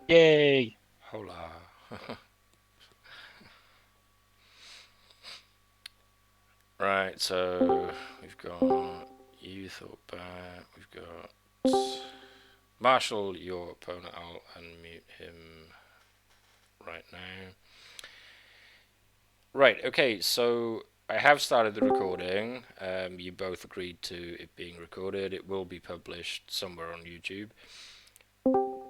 Yay! Hola. Right, so we've got you thought back. We've got Marshall, your opponent. I'll unmute him right now. Right, okay, so I have started the recording. You both agreed to it being recorded. It will be published somewhere on YouTube.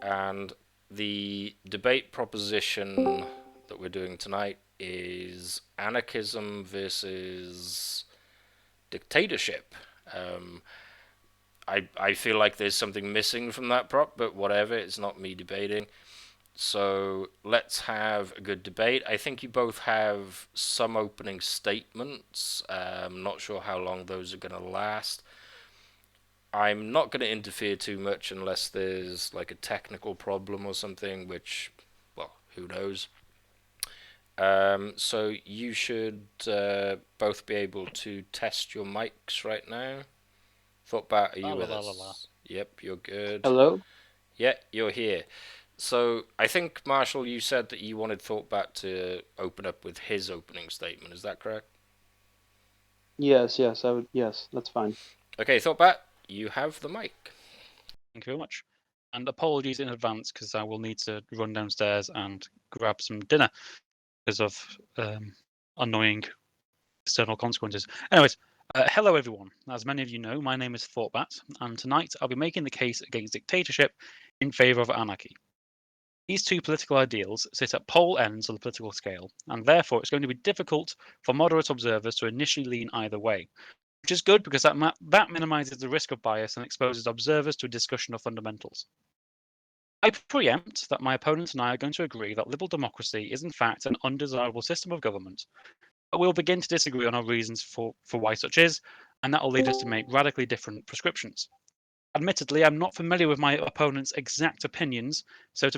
And the debate proposition that we're doing tonight is anarchism versus dictatorship. Um, I feel like there's something missing from that prop, but whatever, it's not me debating. So let's have a good debate. I think you both have some opening statements. Not sure how long those are going to last. I'm not going to interfere too much unless there's like a technical problem or something, which, well, who knows. So you should both be able to test your mics right now. Thoughtbat, are La you la with la la la. us? Yep, you're good. Hello? Yeah, you're here. So I think, Marshall, you said that you wanted Thoughtbat to open up with his opening statement. Is that correct? Yes, yes, that's fine. Okay, Thoughtbat, you have the mic. Thank you very much. And apologies in advance because I will need to run downstairs and grab some dinner because of annoying external consequences. Anyways, hello everyone. As many of you know, my name is Thoughtbat, and tonight I'll be making the case against dictatorship in favour of anarchy. These two political ideals sit at pole ends of the political scale, and therefore it's going to be difficult for moderate observers to initially lean either way, which is good because that minimizes the risk of bias and exposes observers to a discussion of fundamentals. I preempt that my opponent and I are going to agree that liberal democracy is in fact an undesirable system of government, but we'll begin to disagree on our reasons for why such is, and that will lead us to make radically different prescriptions. Admittedly, I'm not familiar with my opponent's exact opinions, so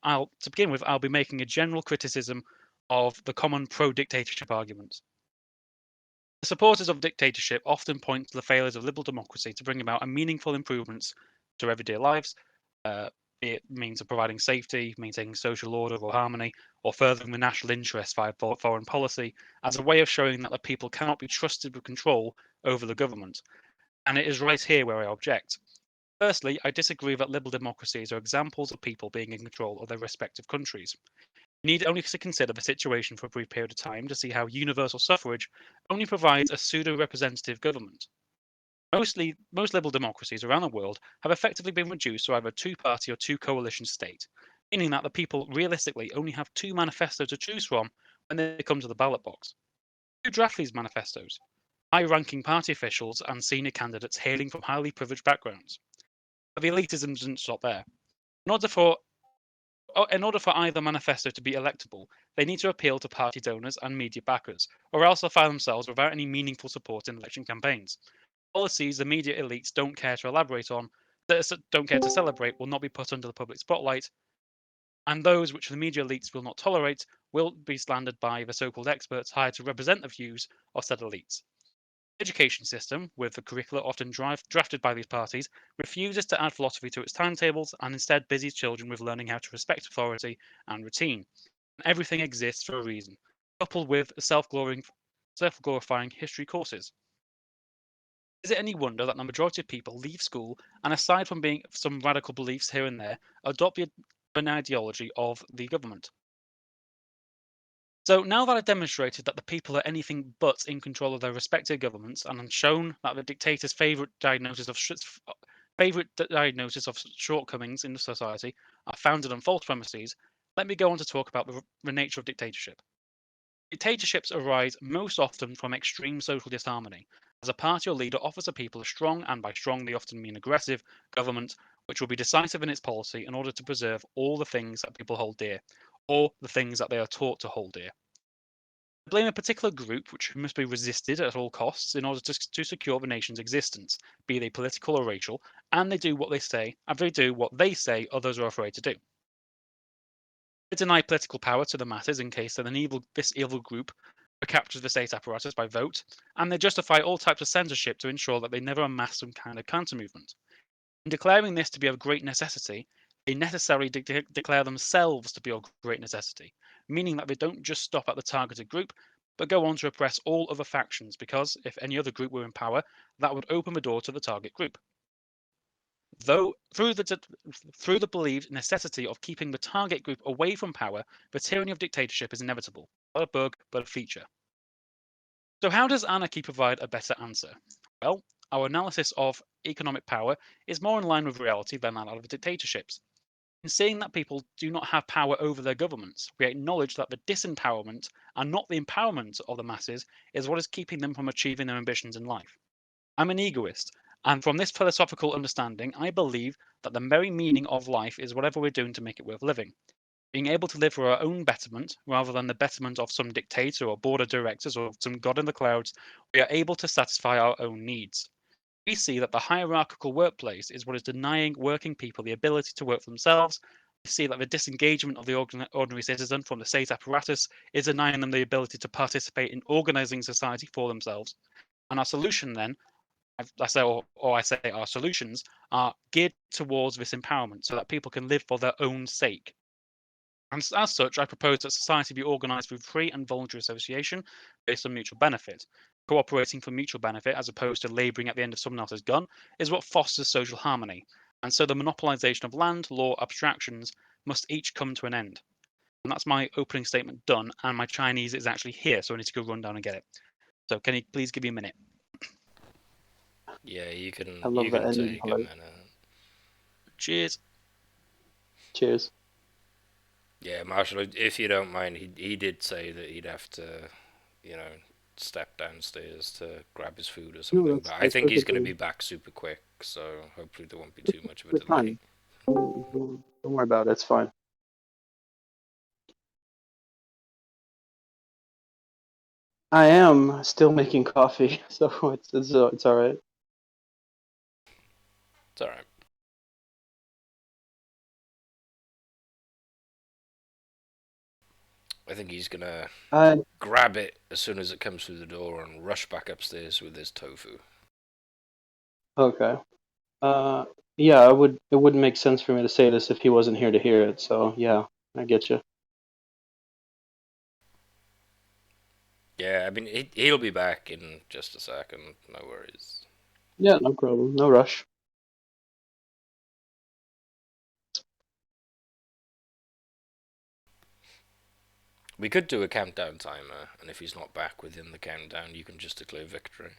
I'll be making a general criticism of the common pro-dictatorship arguments. The supporters of dictatorship often point to the failures of liberal democracy to bring about a meaningful improvements to everyday lives, be it means of providing safety, maintaining social order or harmony, or furthering the national interest via foreign policy, as a way of showing that the people cannot be trusted with control over the government. And it is right here where I object. Firstly, I disagree that liberal democracies are examples of people being in control of their respective countries. You need only to consider the situation for a brief period of time to see how universal suffrage only provides a pseudo-representative government. Most liberal democracies around the world have effectively been reduced to either a two-party or two-coalition state, meaning that the people realistically only have two manifestos to choose from when they come to the ballot box. Who draft these manifestos? High-ranking party officials and senior candidates hailing from highly privileged backgrounds. But the elitism doesn't stop there. In order for in order for either manifesto to be electable, they need to appeal to party donors and media backers, or else they'll find themselves without any meaningful support in election campaigns. Policies the media elites don't care to elaborate on, don't care to celebrate, will not be put under the public spotlight, and those which the media elites will not tolerate will be slandered by the so-called experts hired to represent the views of said elites. Education system, with the curricula often drafted by these parties, refuses to add philosophy to its timetables and instead busies children with learning how to respect authority and routine. And everything exists for a reason, coupled with self-glorifying history courses. Is it any wonder that the majority of people leave school and, aside from being some radical beliefs here and there, adopt an ideology of the government? So now that I've demonstrated that the people are anything but in control of their respective governments, and I've shown that the dictator's favourite diagnosis of shortcomings in the society are founded on false premises, let me go on to talk about the nature of dictatorship. Dictatorships arise most often from extreme social disharmony, as a party or leader offers the people a strong, and by strong they often mean aggressive, government, which will be decisive in its policy in order to preserve all the things that people hold dear, or the things that they are taught to hold dear. Blame a particular group which must be resisted at all costs in order to secure the nation's existence, be they political or racial, and they do what they say, and they do what they say others are afraid to do. They deny political power to the masses in case that this evil group captures the state apparatus by vote, and they justify all types of censorship to ensure that they never amass some kind of counter movement. In declaring this to be of great necessity, they necessarily declare themselves to be of great necessity, meaning that they don't just stop at the targeted group, but go on to oppress all other factions, because if any other group were in power, that would open the door to the target group. Though through the believed necessity of keeping the target group away from power, the tyranny of dictatorship is inevitable, not a bug, but a feature. So how does anarchy provide a better answer? Well, our analysis of economic power is more in line with reality than that of dictatorships. In seeing that people do not have power over their governments, we acknowledge that the disempowerment and not the empowerment of the masses is what is keeping them from achieving their ambitions in life. I'm an egoist, and from this philosophical understanding, I believe that the very meaning of life is whatever we're doing to make it worth living. Being able to live for our own betterment, rather than the betterment of some dictator or board of directors or some god in the clouds, we are able to satisfy our own needs. We see that the hierarchical workplace is what is denying working people the ability to work for themselves. We see that the disengagement of the ordinary citizen from the state apparatus is denying them the ability to participate in organizing society for themselves. And our solution then, I say our solutions are geared towards this empowerment so that people can live for their own sake. And as such, I propose that society be organised through free and voluntary association based on mutual benefit. Cooperating for mutual benefit, as opposed to labouring at the end of someone else's gun, is what fosters social harmony. And so the monopolisation of land, law, abstractions must each come to an end. And that's my opening statement done, and my Chinese is actually here, so I need to go run down and get it. So can you please give me a minute? Yeah, you I can love that ending take a already. minute. Cheers. Cheers. Yeah, Marshall, if you don't mind, he did say that he'd have to, you know, step downstairs to grab his food or something. But I That's think he's going to perfectly be back super quick, so hopefully there won't be too much of a it's delay. fine. Don't worry about it. It's fine. I am still making coffee, so it's all right. It's all right. I think he's gonna grab it as soon as it comes through the door and rush back upstairs with his tofu. Okay. Yeah, it wouldn't make sense for me to say this if he wasn't here to hear it. So yeah, I get you. Yeah, I mean, he'll be back in just a second. No worries. Yeah, no problem. No rush. We could do a countdown timer, and if he's not back within the countdown, you can just declare victory.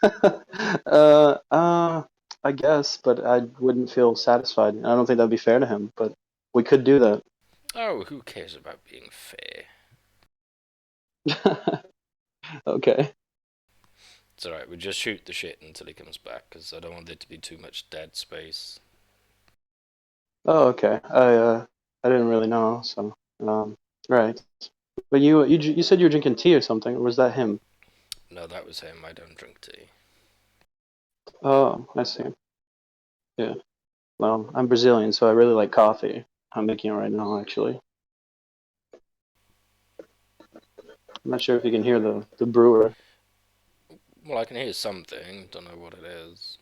I guess, but I wouldn't feel satisfied. I don't think that'd be fair to him, but we could do that. Oh, who cares about being fair? Okay. It's alright, we just shoot the shit until he comes back, because I don't want there to be too much dead space. Oh, okay. I didn't really know, so right. But you said you were drinking tea or something, or was that him? No, that was him. I don't drink tea. Oh, I see. Yeah. Well, I'm Brazilian, so I really like coffee. I'm making it right now, actually. I'm not sure if you can hear the brewer. Well, I can hear something. Don't know what it is.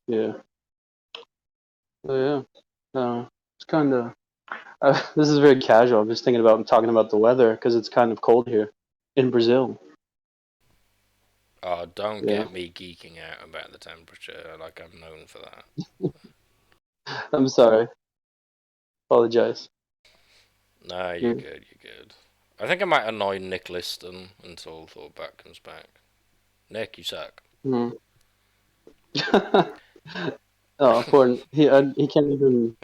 Yeah. So yeah. It's kind of. This is very casual. I'm just thinking about talking about the weather because it's kind of cold here in Brazil. Oh, don't Yeah. get me geeking out about the temperature. Like, I'm known for that. I'm sorry. Apologize. Nah, you're Yeah. good. You're good. I think I might annoy Nick Liston until Thorback comes back. Nick, you suck. Hmm. Oh, poor he can't even.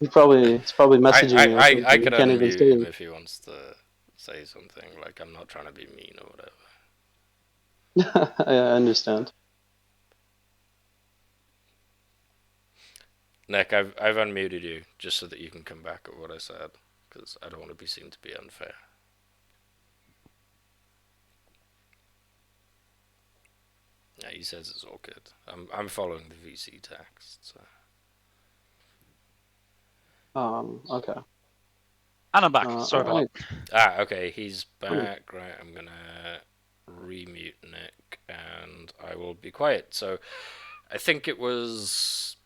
It's probably messaging you or I something. He could can't even say unmute him it. if he wants to say something. Like, I'm not trying to be mean or whatever. I understand. Nick, I've unmuted you just so that you can come back at what I said, because I don't want to be seen to be unfair. Yeah, he says it's all good. I'm following the VC text. So. Okay. And I'm back. Sorry All about right. that. Okay, he's back. Right, I'm gonna remute Nick, and I will be quiet. So, I think it was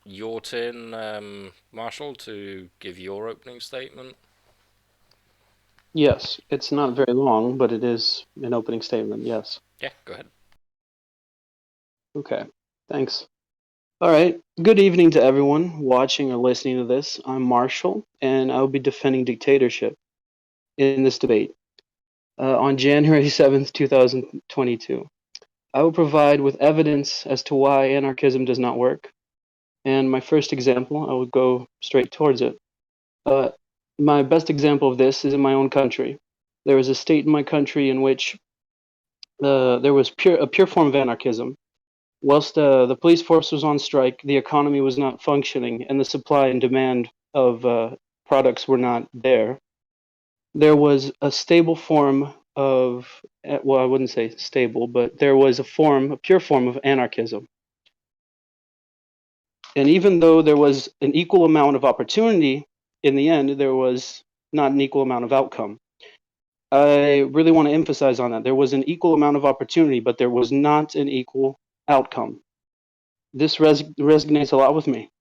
your turn, Marshall, to give your opening statement. Yes, it's not very long, but it is an opening statement, yes. Yeah, go ahead. Okay, thanks. All right, good evening to everyone watching or listening to this. I'm Marshall, and I will be defending dictatorship in this debate on January 7th, 2022. I will provide with evidence as to why anarchism does not work. And my first example, I will go straight towards it. Uh, my best example of this is in my own country. There was a state in my country in which there was a pure form of anarchism. Whilst the police force was on strike, the economy was not functioning, and the supply and demand of products were not there. There was a stable form of, well, I wouldn't say stable, but there was a pure form of anarchism. And even though there was an equal amount of opportunity, in the end, there was not an equal amount of outcome. I really want to emphasize on that. There was an equal amount of opportunity, but there was not an equal outcome. This resonates a lot with me.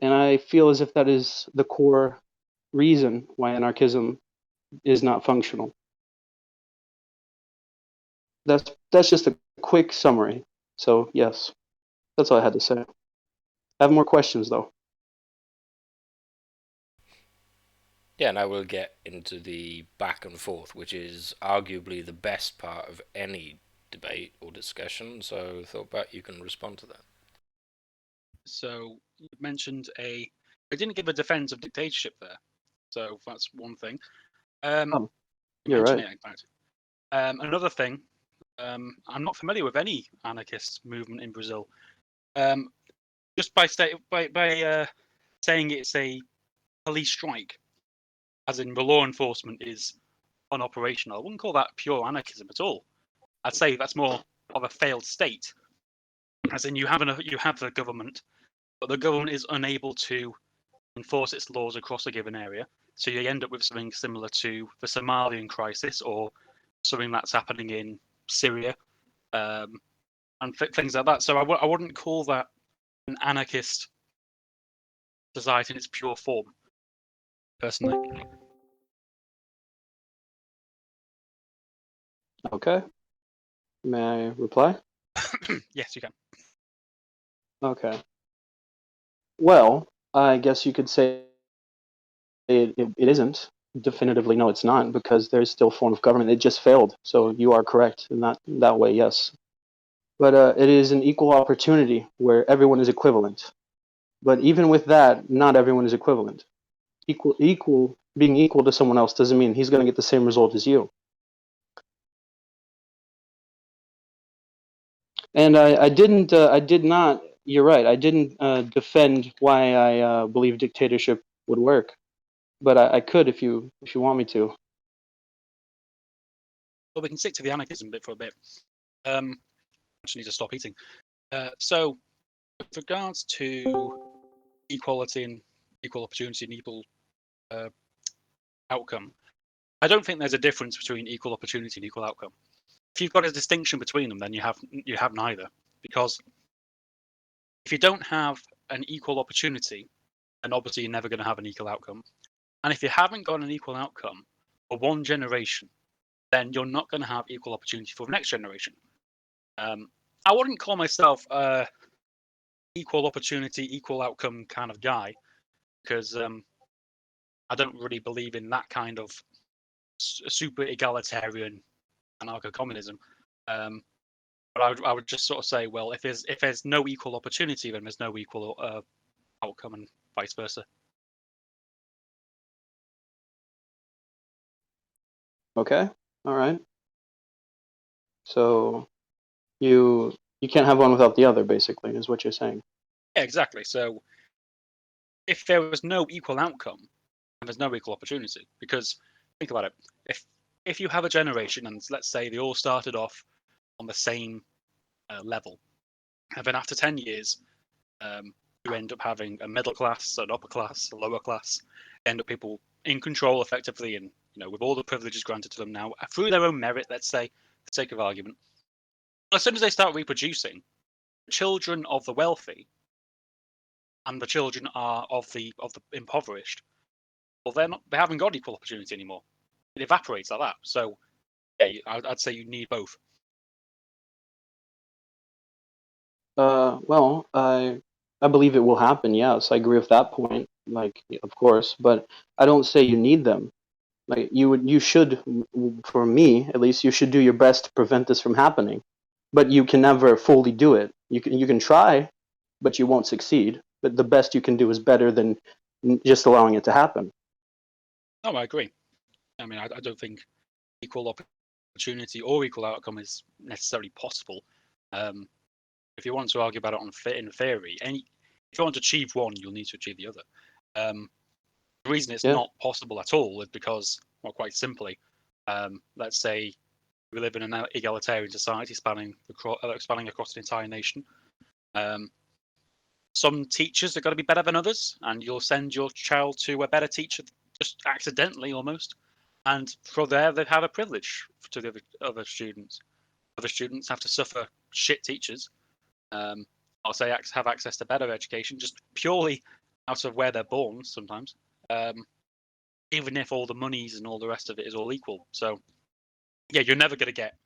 And I feel as if that is the core reason why anarchism is not functional. That's just a quick summary. So yes, that's all I had to say. I have more questions though. Yeah, and I will get into the back and forth, which is arguably the best part of any debate or discussion. So I thought that you can respond to that. So you mentioned I didn't give a defense of dictatorship there, so that's one thing. Oh, You you're mentioned right. it, in fact. Another thing, I'm not familiar with any anarchist movement in Brazil. Just by saying it's a police strike, as in the law enforcement is unoperational, I wouldn't call that pure anarchism at all. I'd say that's more of a failed state, as in you have the government, but the government is unable to enforce its laws across a given area. So you end up with something similar to the Somalian crisis or something that's happening in Syria, and things like that. So I wouldn't call that an anarchist society in its pure form, personally. Okay. May I reply? Yes, you can. Okay. Well, I guess you could say it isn't. Definitively, no, it's not, because there's still a form of government. It just failed. So you are correct in that way, yes. But it is an equal opportunity where everyone is equivalent. But even with that, not everyone is equivalent. Being equal to someone else doesn't mean he's going to get the same result as you. And I did not. You're right. I didn't defend why I believe dictatorship would work, but I could if you want me to. Well, we can stick to the anarchism bit for a bit. I just need to stop eating. So, with regards to equality and equal opportunity and equal outcome, I don't think there's a difference between equal opportunity and equal outcome. If you've got a distinction between them, then you have neither. Because if you don't have an equal opportunity, then obviously you're never going to have an equal outcome. And if you haven't got an equal outcome for one generation, then you're not going to have equal opportunity for the next generation. I wouldn't call myself a equal opportunity, equal outcome kind of guy, because I don't really believe in that kind of super egalitarian anarcho-communism. But I would just sort of say, well, if there's no equal opportunity, then there's no equal outcome, and vice versa. Okay. All right. So you can't have one without the other, basically, is what you're saying. Yeah, exactly. So if there was no equal outcome, then there's no equal opportunity. Because think about it: if you have a generation, and let's say they all started off on the same level, and then after 10 years, you end up having a middle class, an upper class, a lower class, end up people in control effectively, and with all the privileges granted to them now through their own merit, let's say, for the sake of argument. As soon as they start reproducing, children of the wealthy and the children are of the impoverished, well, they haven't got equal opportunity anymore. It evaporates like that. So yeah, I'd say you need both. Well, I believe it will happen. Yes, I agree with that point. Like, of course, but I don't say you need them. Like, you should, for me at least, you should do your best to prevent this from happening. But you can never fully do it. You can try, but you won't succeed. But the best you can do is better than just allowing it to happen. No, I agree. I mean, I don't think equal opportunity or equal outcome is necessarily possible. If you want to argue about it in theory, if you want to achieve one, you'll need to achieve the other. The reason it's Yeah. not possible at all is because, well, quite simply, let's say we live in an egalitarian society spanning across an entire nation. Some teachers are going to be better than others, and you'll send your child to a better teacher just accidentally almost, and for there they have a privilege to the other students. Other students have to suffer shit teachers. I'll say have access to better education just purely out of where they're born sometimes, even if all the monies and all the rest of it is all equal. So yeah, you're never going to get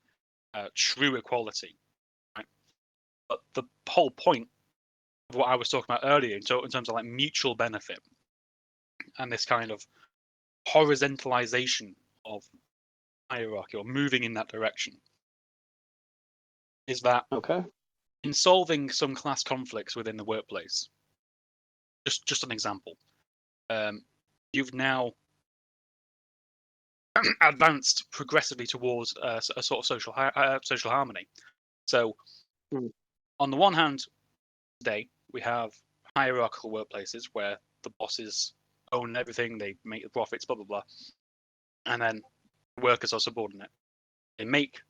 true equality, right? But the whole point of what I was talking about earlier, in terms of like mutual benefit and this kind of horizontalization of hierarchy or moving in that direction, is that Okay. in solving some class conflicts within the workplace, just an example, you've now advanced progressively towards a sort of social harmony. So, Hmm. on the one hand, today we have hierarchical workplaces where the bosses own everything, they make the profits, blah blah blah, and then workers are subordinate. They make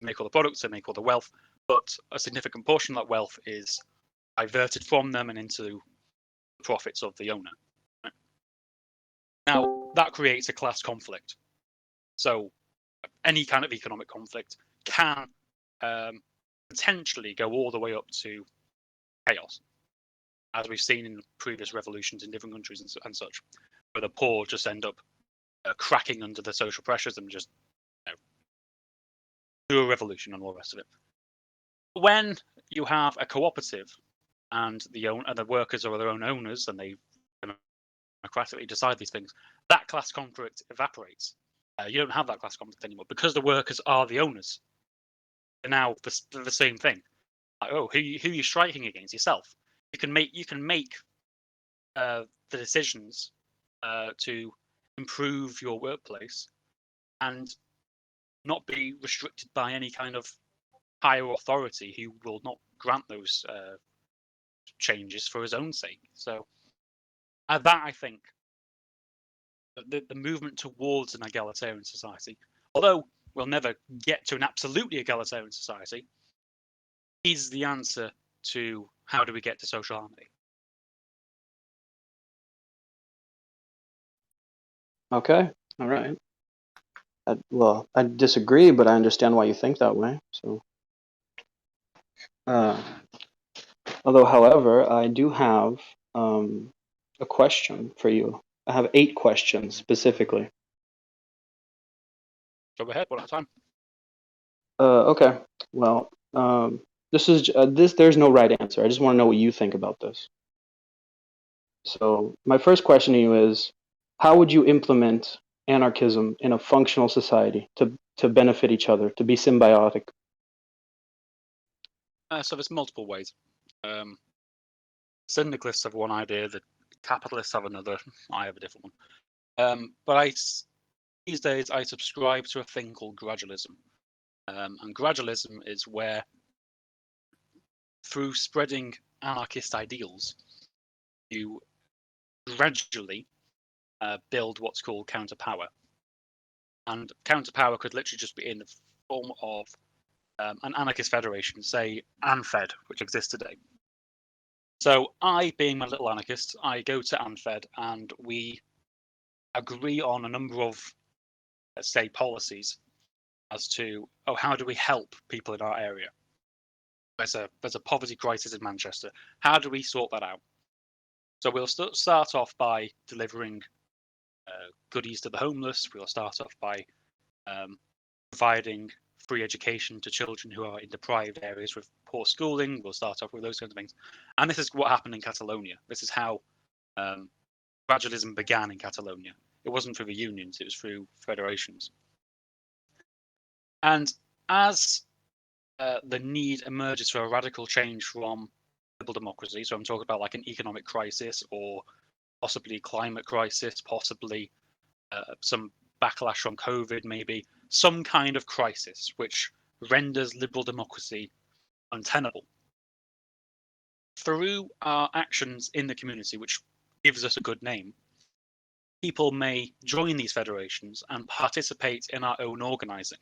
all the products, they make all the wealth, but a significant portion of that wealth is diverted from them and into the profits of the owner. Right? Now that creates a class conflict. So any kind of economic conflict can potentially go all the way up to chaos, as we've seen in previous revolutions in different countries and such, where the poor just end up cracking under the social pressures and just do a revolution and all the rest of it. When you have a cooperative and the workers are their own owners and they democratically decide these things, that class conflict evaporates. You don't have that class conflict anymore because the workers are the owners. They're now the same thing. Like, oh, who are you striking against? Yourself. You can make the decisions to improve your workplace and not be restricted by any kind of higher authority who will not grant those changes for his own sake. So that I think the movement towards an egalitarian society, although we'll never get to an absolutely egalitarian society, is the answer to how do we get to social harmony. Okay. All right. Well, I disagree, but I understand why you think that way. So, uh, although, however, I do have a question for you. I have 8 questions specifically. Go ahead, one at a time. Okay. Well, this is this. There's no right answer. I just want to know what you think about this. So, my first question to you is, how would you implement anarchism in a functional society to benefit each other, to be symbiotic? So there's multiple ways. Syndicalists have one idea, the capitalists have another. I have a different one. But these days I subscribe to a thing called gradualism. And gradualism is where, through spreading anarchist ideals, you gradually build what's called counterpower. And counterpower could literally just be in the form of an anarchist federation, say ANFED, which exists today. So I, being my little anarchist, I go to ANFED and we agree on a number of, let's say, policies as to, how do we help people in our area? there's a poverty crisis in Manchester. How do we sort that out? So we'll start off by delivering goodies to the homeless. We'll start off by providing free education to children who are in deprived areas with poor schooling. We'll start off with those kinds of things. And this is what happened in Catalonia. This is how gradualism began in Catalonia. It wasn't through the unions, it was through federations. And as the need emerges for a radical change from liberal democracy, so I'm talking about like an economic crisis or possibly climate crisis, possibly some backlash from COVID, maybe some kind of crisis which renders liberal democracy untenable. Through our actions in the community, which gives us a good name, people may join these federations and participate in our own organizing.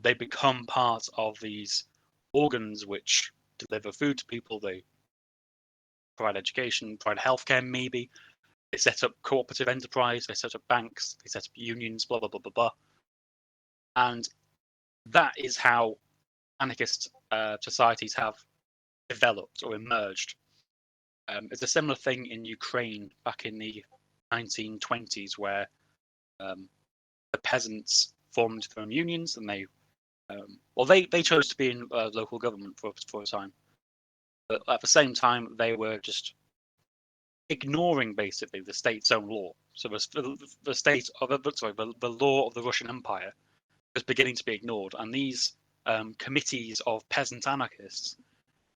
They become part of these organs which deliver food to people, they provide education, provide healthcare maybe, they set up cooperative enterprise, they set up banks, they set up unions, blah, blah, blah, blah, blah. And that is how anarchist societies have developed or emerged. It's a similar thing in Ukraine back in the 1920s where the peasants formed their own unions and they chose to be in local government for a time. But at the same time, they were just ignoring basically the state's own law. So the state of the law of the Russian Empire was beginning to be ignored, and these committees of peasant anarchists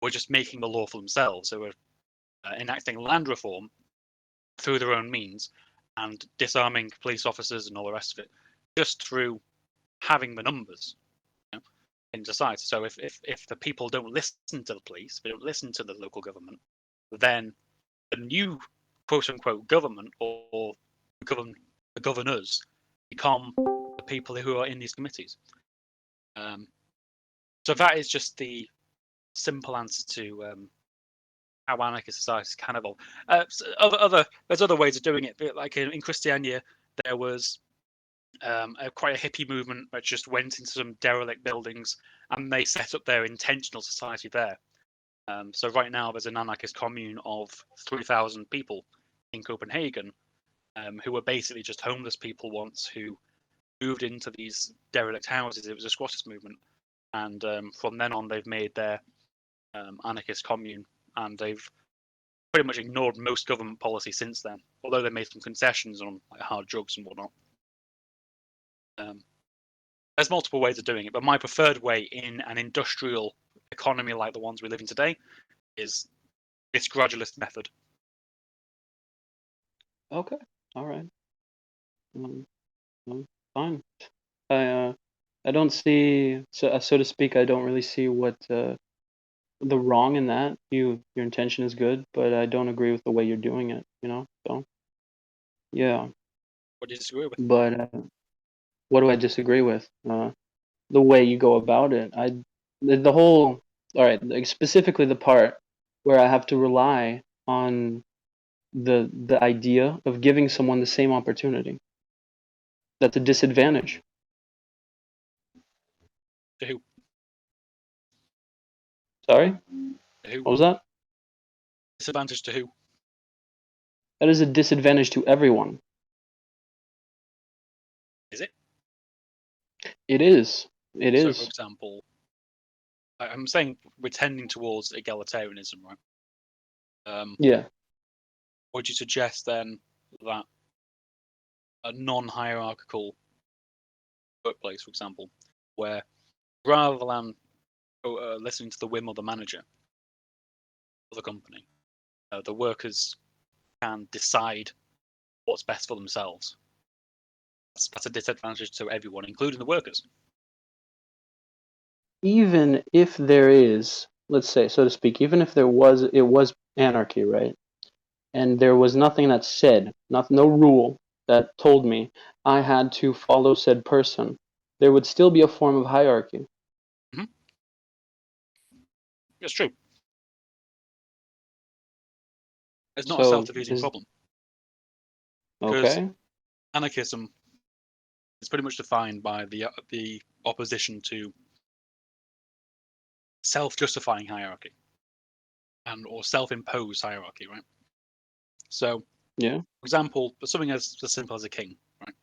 were just making the law for themselves. They were enacting land reform through their own means and disarming police officers and all the rest of it, just through having the numbers in society. So if the people don't listen to the police, they don't listen to the local government, then the new quote unquote government or the governors become the people who are in these committees. So that is just the simple answer to how anarchist societies can evolve. There's other ways of doing it. Like in Christiania, there was quite a hippie movement that just went into some derelict buildings and they set up their intentional society there. So right now there's an anarchist commune of 3,000 people in Copenhagen who were basically just homeless people once who moved into these derelict houses. It was a squatters movement. And from then on, they've made their anarchist commune, and they've pretty much ignored most government policy since then, although they made some concessions on like, hard drugs and whatnot. There's multiple ways of doing it, but my preferred way in an industrial economy like the ones we live in today is this gradualist method. Okay, all right. Fine. I don't see, so to speak, I don't really see what the wrong in that. Your intention is good, but I don't agree with the way you're doing it. So yeah. What do you disagree with? But what do I disagree with? The way you go about it. The whole. All right, like specifically the part where I have to rely on the idea of giving someone the same opportunity. That's a disadvantage. To who? Sorry? To who? What was that? Disadvantage to who? That is a disadvantage to everyone. Is it? It is. It So, is. for example, I'm saying we're tending towards egalitarianism, right? Yeah. Would you suggest then that a non-hierarchical workplace, for example, where rather than listening to the whim of the manager of the company, the workers can decide what's best for themselves? That's a disadvantage to everyone, including the workers. Even if there is, let's say, so to speak, even if it was anarchy, right? And there was nothing that said, no rule that told me I had to follow said person, there would still be a form of hierarchy. Mm-hmm. It's true. It's not a self-defeating problem. Because Okay. anarchism is pretty much defined by the opposition to self-justifying hierarchy, or self-imposed hierarchy, right? So, Yeah. for example, something as simple as a king, right?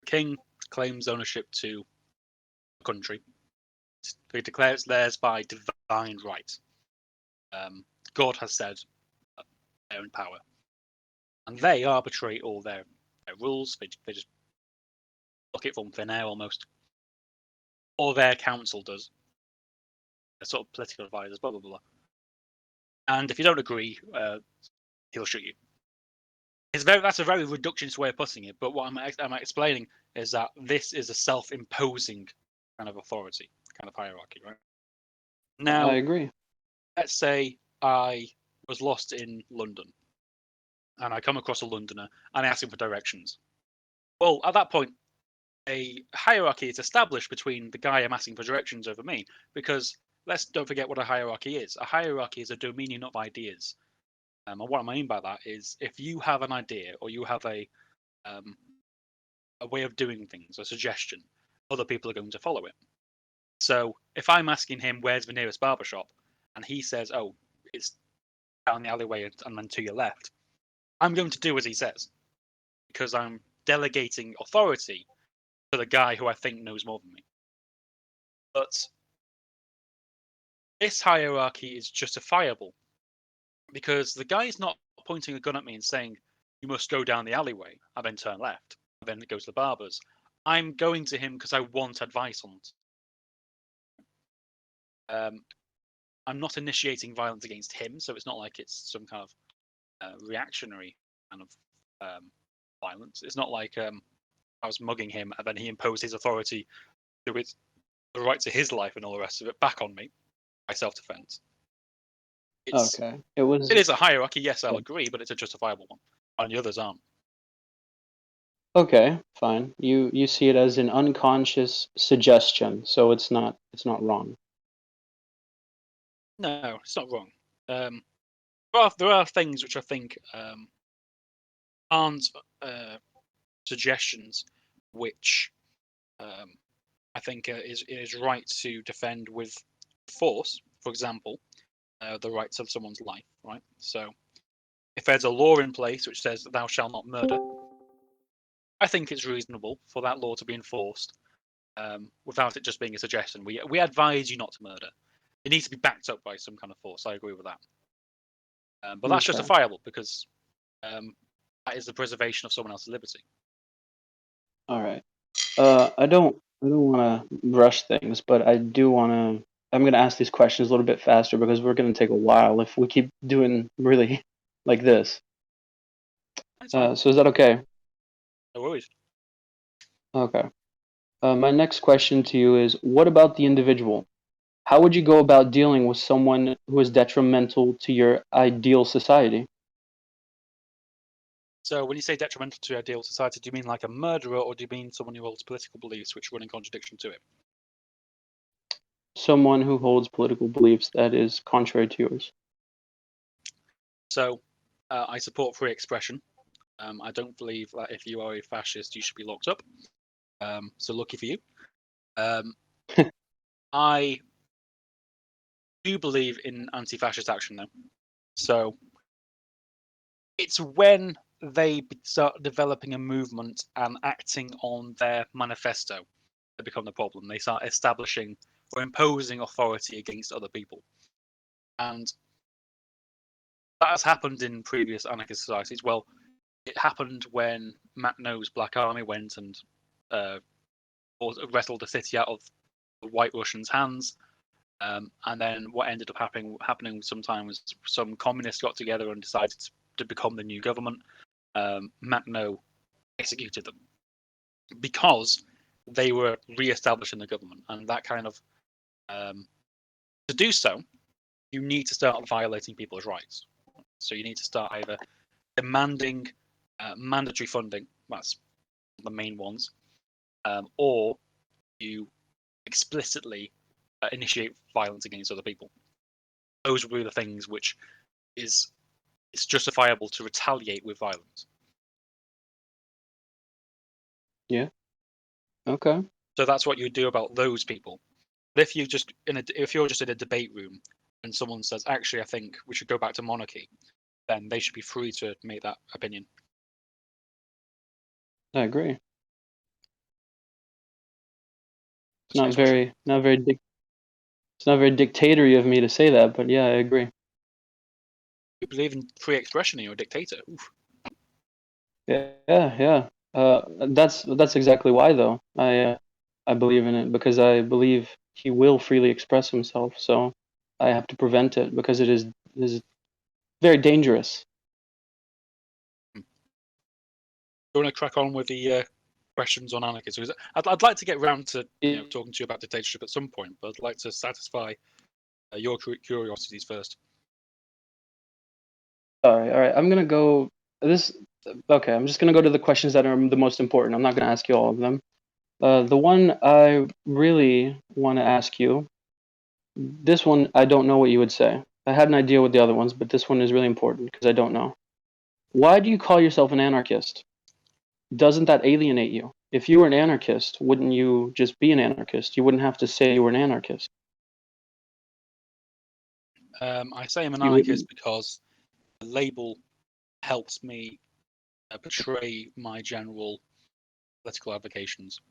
The king claims ownership to a country. They declare it's theirs by divine right. God has said they're in power, and they arbitrate all their rules. They just pluck it from thin air almost. Or their council does. They're sort of political advisors, blah blah blah. And if you don't agree, he'll shoot you. That's a very reductionist way of putting it, but what I'm explaining is that this is a self-imposing kind of authority, kind of hierarchy, right? I Now, agree. let's say I was lost in London, and I come across a Londoner, and I ask him for directions. Well, at that point, a hierarchy is established between the guy I'm asking for directions over me, because don't forget what a hierarchy is. A hierarchy is a dominion of ideas. And what I mean by that is if you have an idea or you have a way of doing things, a suggestion, other people are going to follow it. So if I'm asking him where's the nearest barber shop, and he says, "Oh, it's down the alleyway and then to your left," I'm going to do as he says because I'm delegating authority to the guy who I think knows more than me. But this hierarchy is justifiable because the guy's not pointing a gun at me and saying, "You must go down the alleyway and then turn left, and then go to the barber's." I'm going to him because I want advice on it. I'm not initiating violence against him, so it's not like it's some kind of reactionary kind of violence. It's not like I was mugging him and then he imposed his authority through the right to his life and all the rest of it back on me by self-defense. Okay. It is a hierarchy, yes, I'll Yeah. agree, but it's a justifiable one, and the others aren't. Okay, fine. You see it as an unconscious suggestion, so it's not wrong. No, it's not wrong. There are things which I think aren't suggestions, which I think is right to defend with force. For example, the rights of someone's life. Right. So, if there's a law in place which says that thou shalt not murder, I think it's reasonable for that law to be enforced without it just being a suggestion. We advise you not to murder. It needs to be backed up by some kind of force. I agree with that. But that's Okay. justifiable because that is the preservation of someone else's liberty. All right. I don't want to rush things, but I do want to. I'm going to ask these questions a little bit faster because we're going to take a while if we keep doing really like this. That's fine. So is that okay? No worries. Okay. My next question to you is: what about the individual? How would you go about dealing with someone who is detrimental to your ideal society? So when you say detrimental to ideal society, do you mean like a murderer, or do you mean someone who holds political beliefs which run in contradiction to it? Someone who holds political beliefs that is contrary to yours. So I support free expression. I don't believe that if you are a fascist, you should be locked up. So lucky for you. I do believe in anti-fascist action, though. So it's when they start developing a movement and acting on their manifesto that become the problem. They start establishing or imposing authority against other people. And that has happened in previous anarchist societies. Well, it happened when Makhno's Black Army went and wrestled the city out of the White Russians' hands. And then what ended up happening sometime was some communists got together and decided to become the new government. Makhno executed them because they were re-establishing the government, and that kind of to do so, you need to start violating people's rights. So you need to start either demanding mandatory funding, that's the main ones, or you explicitly initiate violence against other people. Those would be the things which it's justifiable to retaliate with violence. Yeah. Okay. So that's what you do about those people. But if you're just in a debate room and someone says, "Actually, I think we should go back to monarchy," then they should be free to make that opinion. I agree. It's Next question. it's not very dictatory of me to say that, but yeah, I agree. You believe in free expression and you're a dictator. Oof. Yeah. That's exactly why though. I believe in it because I believe he will freely express himself. So I have to prevent it because it is very dangerous. Do you want to crack on with the questions on anarchism? I'd like to get round to talking to you about dictatorship at some point, but I'd like to satisfy your curiosities first. All right. I'm gonna go this. Okay, I'm just gonna go to the questions that are the most important. I'm not gonna ask you all of them. The one I really want to ask you, this one I don't know what you would say. I had an idea with the other ones, but this one is really important because I don't know. Why do you call yourself an anarchist? Doesn't that alienate you? If you were an anarchist, wouldn't you just be an anarchist? You wouldn't have to say you were an anarchist. I say I'm an You anarchist wouldn't. because the label helps me portray my general political avocations.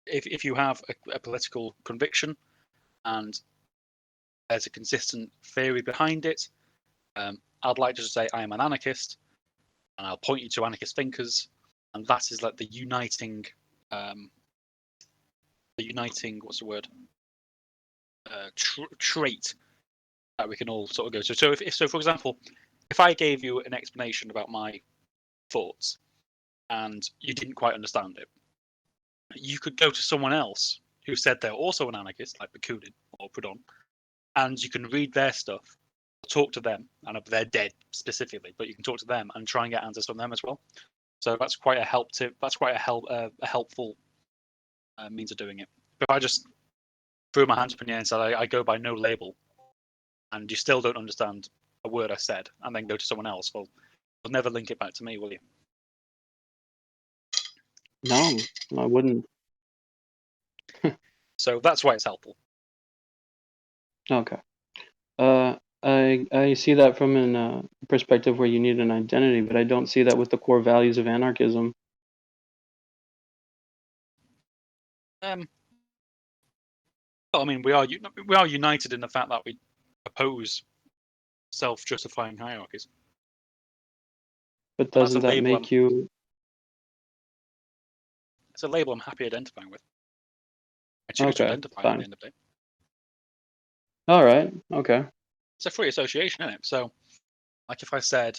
If you have a political conviction and there's a consistent theory behind it, I'd like to say I am an anarchist, and I'll point you to anarchist thinkers, and that is like the uniting what's the word trait that we can all sort of go to. So if for example, if I gave you an explanation about my thoughts and you didn't quite understand it, you could go to someone else who said they're also an anarchist, like Bakunin or Proudhon, and you can read their stuff, talk to them, and they're dead specifically, but you can talk to them and try and get answers from them as well. So that's quite a help tip. That's quite a helpful means of doing it. If I just threw my hands up in the air and said I go by no label, and you still don't understand a word I said, and then go to someone else, well, you'll never link it back to me, will you? No, I wouldn't. So that's why it's helpful. Okay. I see that from a perspective where you need an identity, but I don't see that with the core values of anarchism. Well, I mean, we are united in the fact that we oppose self-justifying hierarchies. But doesn't that make you? It's a label I'm happy identifying with. I choose to identify at the end of the day. All right. Okay. It's a free association, isn't it? So, like if I said,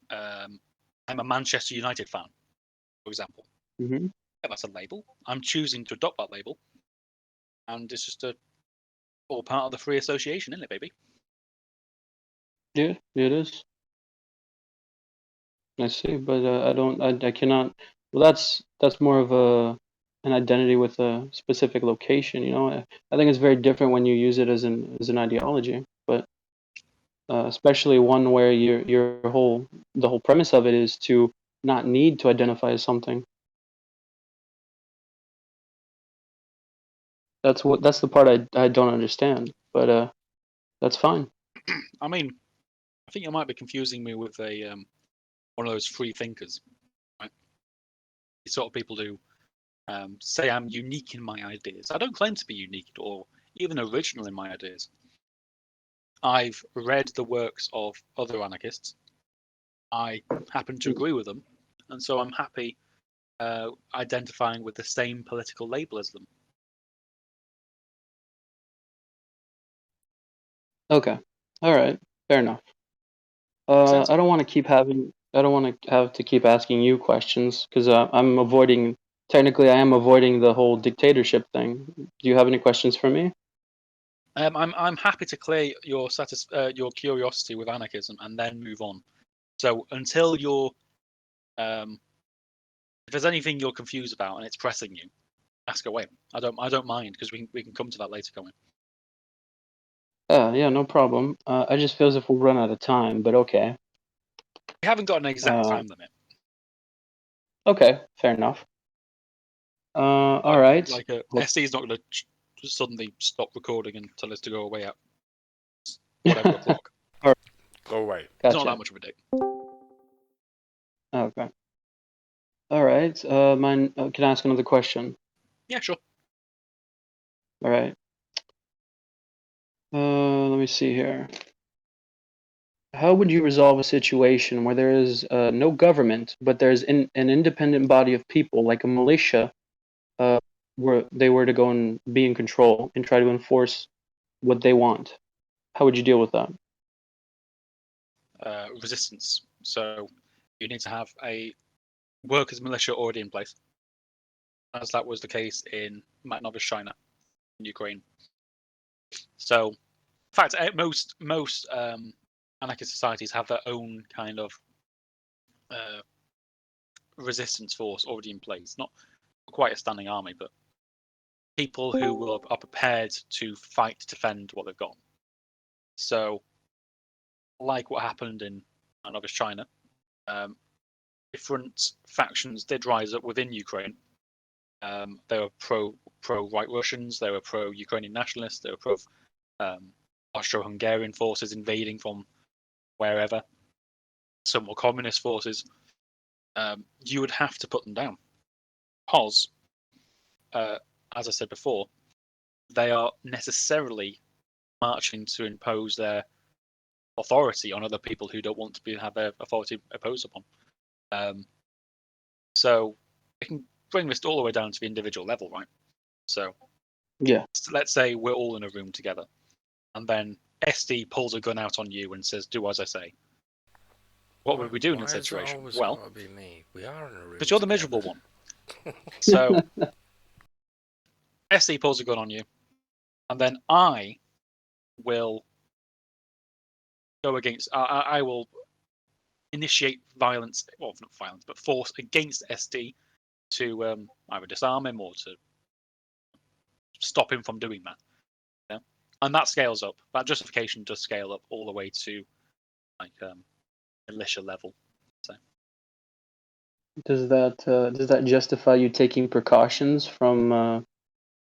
I'm a Manchester United fan, for example. Mm-hmm. Yeah, that's a label. I'm choosing to adopt that label, and it's just all part of the free association, isn't it, baby? Yeah, it is. I see, but I cannot. Well, that's more of an identity with a specific location. You know, I think it's very different when you use it as an ideology, but especially one where the whole premise of it is to not need to identify as something. That's the part I don't understand, but that's fine. I mean, I think you might be confusing me with one of those free thinkers, right? These sort of people who say I'm unique in my ideas. I don't claim to be unique or even original in my ideas. I've read the works of other anarchists. I happen to agree with them, and so I'm happy identifying with the same political label as them. Okay, all right, fair enough. I don't want to keep having. I don't want to have to keep asking you questions because I'm avoiding. Technically, I am avoiding the whole dictatorship thing. Do you have any questions for me? I'm happy to clear your curiosity with anarchism and then move on. So until you're if there's anything you're confused about and it's pressing you, ask away. I don't mind because we can come to that later, can't we? Yeah, no problem. I just feel as if we'll run out of time, but okay. We haven't got an exact time limit. Okay, fair enough. All right. Like Well- SD is not going to suddenly stop recording and tell us to go away at whatever o'clock. Go away. It's Gotcha. not that much of a dick. Okay. All right. Can I ask another question? Yeah, sure. All right. Let me see here. How would you resolve a situation where there is no government, but there's an independent body of people, like a militia, where they were to go and be in control and try to enforce what they want? How would you deal with that? Resistance. So you need to have a workers' militia already in place, as that was the case in Novus China, in Ukraine. So, in fact, most anarchist societies have their own kind of resistance force already in place. Not quite a standing army, but people who are prepared to fight to defend what they've got. So, like what happened in Novus China, different factions did rise up within Ukraine. They were pro White Russians, they were pro Ukrainian nationalists, they were pro Austro-Hungarian forces invading from wherever. Some were communist forces. You would have to put them down because, as I said before, they are necessarily marching to impose their authority on other people who don't want to have their authority imposed upon. So it can bring this all the way down to the individual level, right? So Yeah. let's say we're all in a room together, and then SD pulls a gun out on you and says, "Do as I say." What would we do in that situation? Well, Gotta be me. We are in a room. because you're the miserable one. So SD pulls a gun on you, and then I will go against. I will initiate violence. Well, not violence, but force against SD to either disarm him or to stop him from doing that. Yeah? And that scales up. That justification does scale up all the way to like militia level. So Does that justify you taking precautions from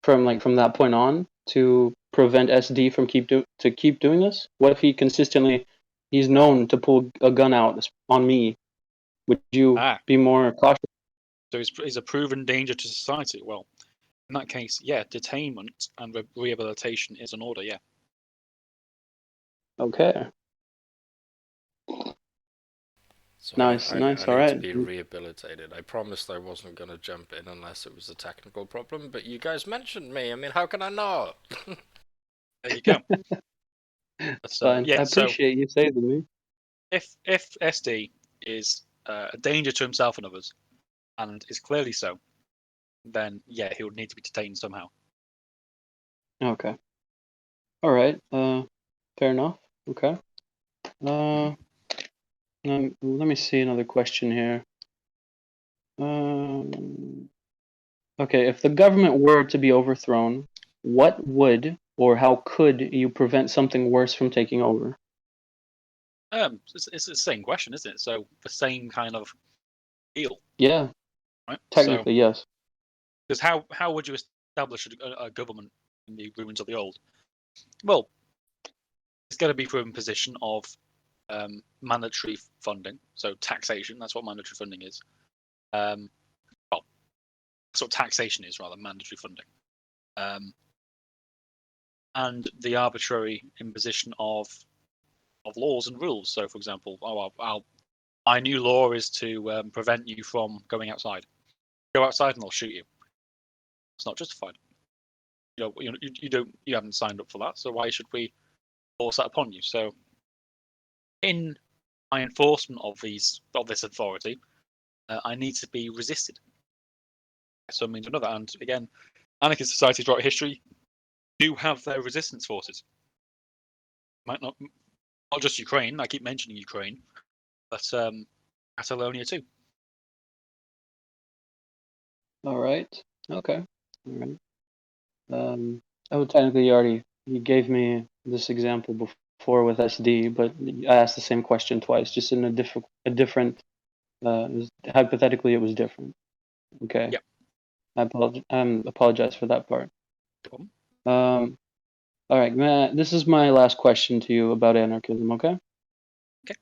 that point on to prevent SD from keep doing this? What if he's known to pull a gun out on me? Would you be more cautious? So he's a proven danger to society. Well, in that case, yeah, detainment and rehabilitation is an order. Yeah. Okay. So Nice. I All need right. to be rehabilitated. I promised I wasn't going to jump in unless it was a technical problem, but you guys mentioned me. I mean, how can I not? There you go. Fine. Yeah, I appreciate you saving me. If SD is a danger to himself and others, and is clearly so, then yeah, he would need to be detained somehow. Okay. All right. Fair enough. Okay. Let me see another question here. Okay, if the government were to be overthrown, what would or how could you prevent something worse from taking over? It's the same question, isn't it? So the same kind of deal, Yeah, right? technically, yes. Because how would you establish a government in the ruins of the old? Well, it's got to be through a position of mandatory funding, so taxation. That's what mandatory funding is. Well, that's what taxation is, rather mandatory funding. And the arbitrary imposition of laws and rules. So, for example, my new law is to prevent you from going outside. Go outside and I'll shoot you. It's not justified. You haven't signed up for that, so why should we force that upon you? So, in my enforcement of this authority, I need to be resisted. Some means or another. And again, anarchist societies throughout history do have their resistance forces. Might not just Ukraine. I keep mentioning Ukraine, but Catalonia too. All right. Okay. All right. Technically, you gave me this example before with SD, but I asked the same question twice, just in a different. Hypothetically, it was different. Okay. Yep. I apologize for that part. No problem. All right, Matt, this is my last question to you about anarchism, okay? Okay.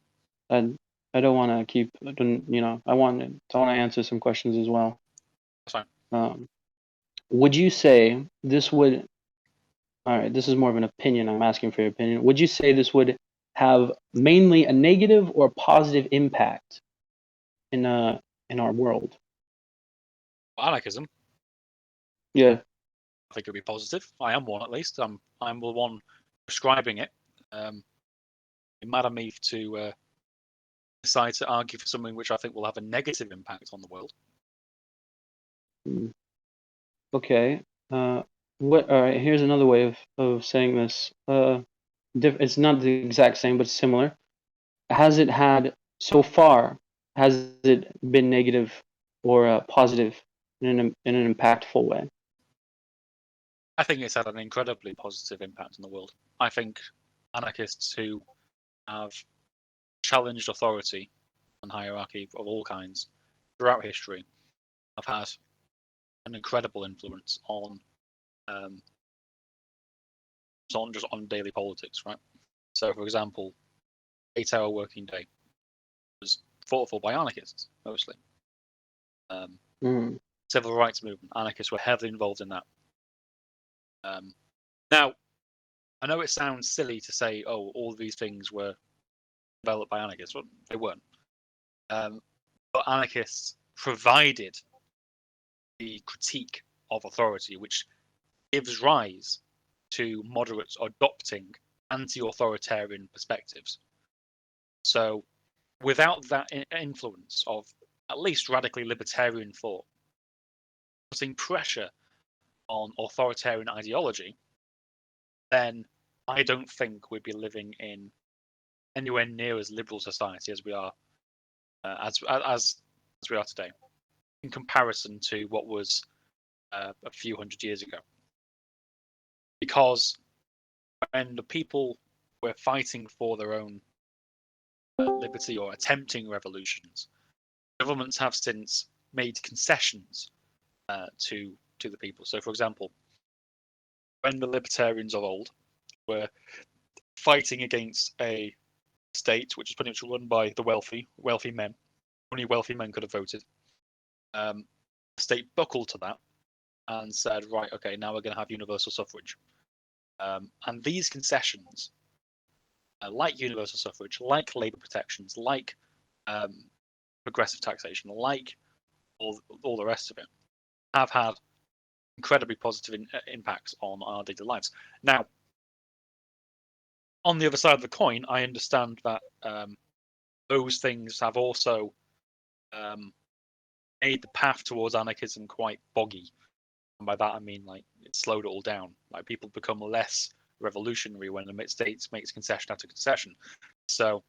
And I don't want to keep, I want to answer some questions as well. That's fine. Would you say this would, all right, this is more of an opinion. I'm asking for your opinion. Would you say this would have mainly a negative or positive impact in our world? Anarchism, Yeah. I think it'll be positive. I am one, at least. I'm the one prescribing it. It mad of me to decide to argue for something which I think will have a negative impact on the world. Okay. All right. Here's another way of saying this. It's not the exact same, but similar. Has it had so far? Has it been negative or positive in an impactful way? I think it's had an incredibly positive impact on the world. I think anarchists who have challenged authority and hierarchy of all kinds throughout history have had an incredible influence on not just on daily politics, right? So, for example, 8-hour working day was fought for by anarchists mostly. Civil rights movement, anarchists were heavily involved in that. Now, I know it sounds silly to say, "Oh, all these things were developed by anarchists." Well, they weren't. But anarchists provided the critique of authority, which gives rise to moderates adopting anti-authoritarian perspectives. So, without that influence of at least radically libertarian thought, putting pressure on authoritarian ideology, then I don't think we'd be living in anywhere near as liberal society as we are as we are today, in comparison to what was a few hundred years ago. Because when the people were fighting for their own liberty or attempting revolutions, governments have since made concessions to the people. So, for example, when the libertarians of old were fighting against a state which was pretty much run by the wealthy men, only wealthy men could have voted. The state buckled to that and said, right, okay, now we're going to have universal suffrage. And these concessions, like universal suffrage, like labour protections, like progressive taxation, like all the rest of it, have had incredibly positive impacts on our daily lives. Now, on the other side of the coin, I understand that those things have also made the path towards anarchism quite boggy. And by that I mean like it slowed it all down. Like people become less revolutionary when the state makes concession after concession. So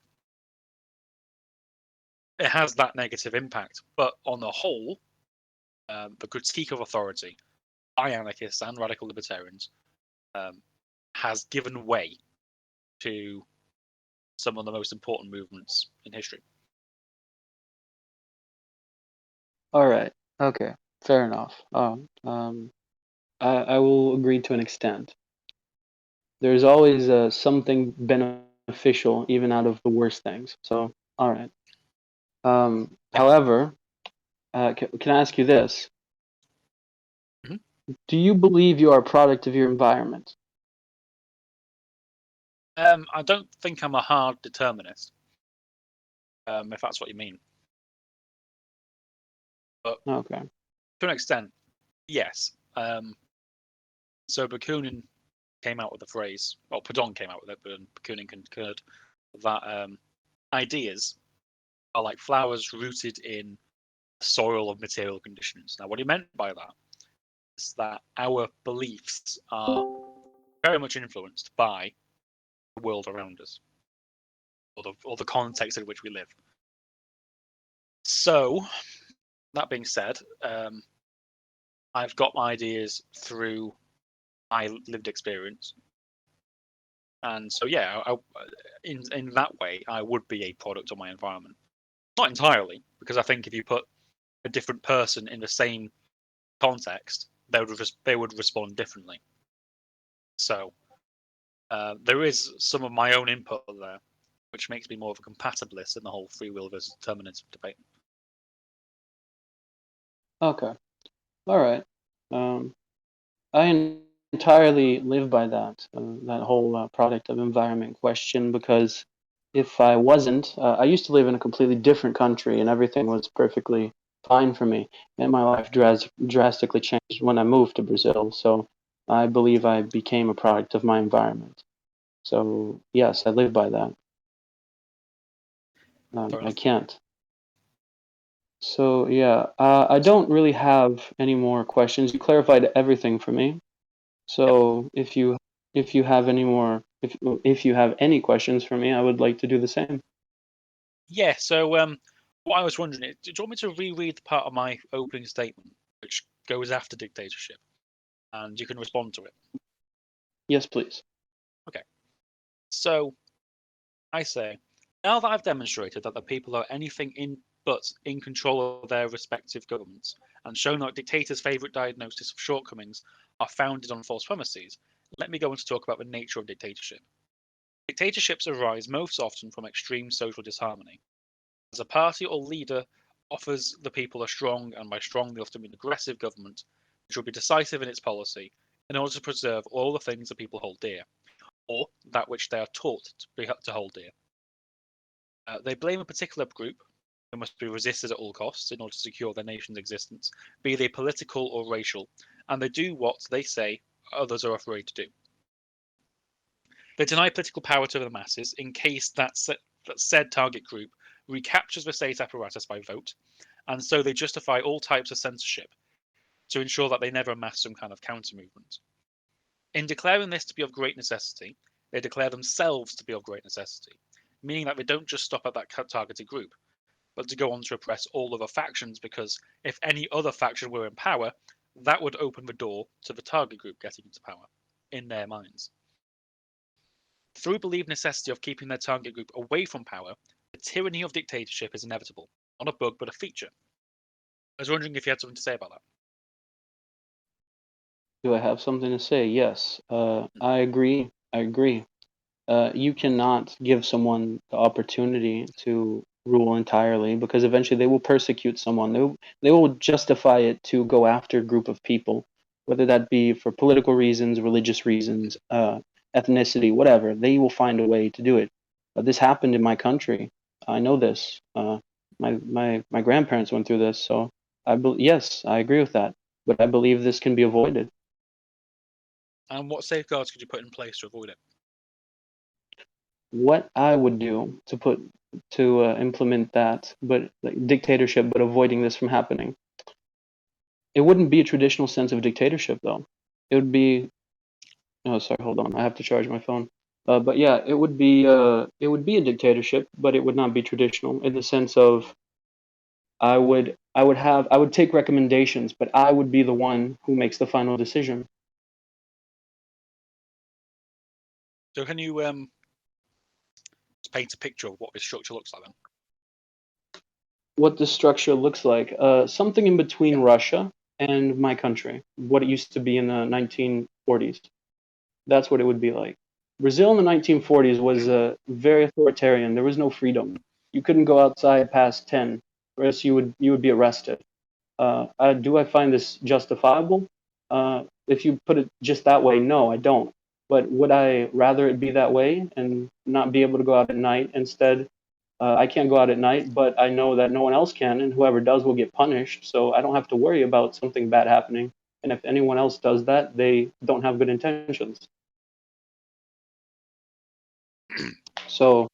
it has that negative impact. But on the whole, the critique of authority by anarchists and radical libertarians has given way to some of the most important movements in history. All right. Okay. Fair enough. I will agree to an extent. There's always something beneficial even out of the worst things. So, all right. However, can I ask you this? Mm-hmm. Do you believe you are a product of your environment? I don't think I'm a hard determinist, if that's what you mean. But okay, to an extent, yes. So Bakunin came out with the phrase, well, Proudhon came out with it, but Bakunin concurred that ideas are like flowers rooted in a soil of material conditions. Now, what he meant by that is that our beliefs are very much influenced by the world around us, or the context in which we live. So, that being said, I've got my ideas through my lived experience, and so yeah, in that way, I would be a product of my environment. Not entirely, because I think if you put a different person in the same context, they would respond differently. So there is some of my own input there, which makes me more of a compatibilist in the whole free will versus determinism debate. Okay. All right. I entirely live by that whole product of environment question, because if I wasn't, I used to live in a completely different country and everything was perfectly fine for me, and my life drastically changed when I moved to Brazil. So I believe I became a product of my environment. So yes, I live by that. I can't. So yeah, I don't really have any more questions. You clarified everything for me. So if you have any more, if you have any questions for me, I would like to do the same. Yeah. So what I was wondering is, do you want me to reread the part of my opening statement, which goes after dictatorship, and you can respond to it? Yes, please. Okay. So I say, now that I've demonstrated that the people are anything but in control of their respective governments, and shown that dictators' favourite diagnosis of shortcomings are founded on false premises, let me go on to talk about the nature of dictatorship. Dictatorships arise most often from extreme social disharmony. As a party or leader offers the people a strong, and by strong they often mean aggressive government, which will be decisive in its policy, in order to preserve all the things that people hold dear, or that which they are taught to hold dear. They blame a particular group who must be resisted at all costs in order to secure their nation's existence, be they political or racial, and they do what they say others are afraid to do. They deny political power to the masses in case that said target group recaptures the state apparatus by vote, and so they justify all types of censorship to ensure that they never amass some kind of counter movement. In declaring this to be of great necessity, they declare themselves to be of great necessity, meaning that they don't just stop at that targeted group, but to go on to oppress all other factions, because if any other faction were in power, that would open the door to the target group getting into power, in their minds. Through believed necessity of keeping their target group away from power, the tyranny of dictatorship is inevitable, not a bug but a feature. I was wondering if you had something to say about that. Do I have something to say? Yes. I agree. I agree. You cannot give someone the opportunity to rule entirely, because eventually they will persecute someone. They will justify it to go after a group of people, whether that be for political reasons, religious reasons, ethnicity, whatever. They will find a way to do it. This happened in my country. I know this. My grandparents went through this, so yes, I agree with that. But I believe this can be avoided. And what safeguards could you put in place to avoid it? What I would do to implement that, but like dictatorship, but avoiding this from happening. It wouldn't be a traditional sense of dictatorship, though. It would be. Oh, sorry, hold on. I have to charge my phone. But yeah, it would be. It would be a dictatorship, but it would not be traditional in the sense of I would take recommendations, but I would be the one who makes the final decision. So can you just paint a picture of what this structure looks like then? What the structure looks like. Something in between Russia and my country, what it used to be in the 1940s. That's what it would be like. Brazil in the 1940s was very authoritarian. There was no freedom. You couldn't go outside past 10, or else you would be arrested. Do I find this justifiable? If you put it just that way, no, I don't. But would I rather it be that way and not be able to go out at night instead? I can't go out at night, but I know that no one else can, and whoever does will get punished. So I don't have to worry about something bad happening. And if anyone else does that, they don't have good intentions. So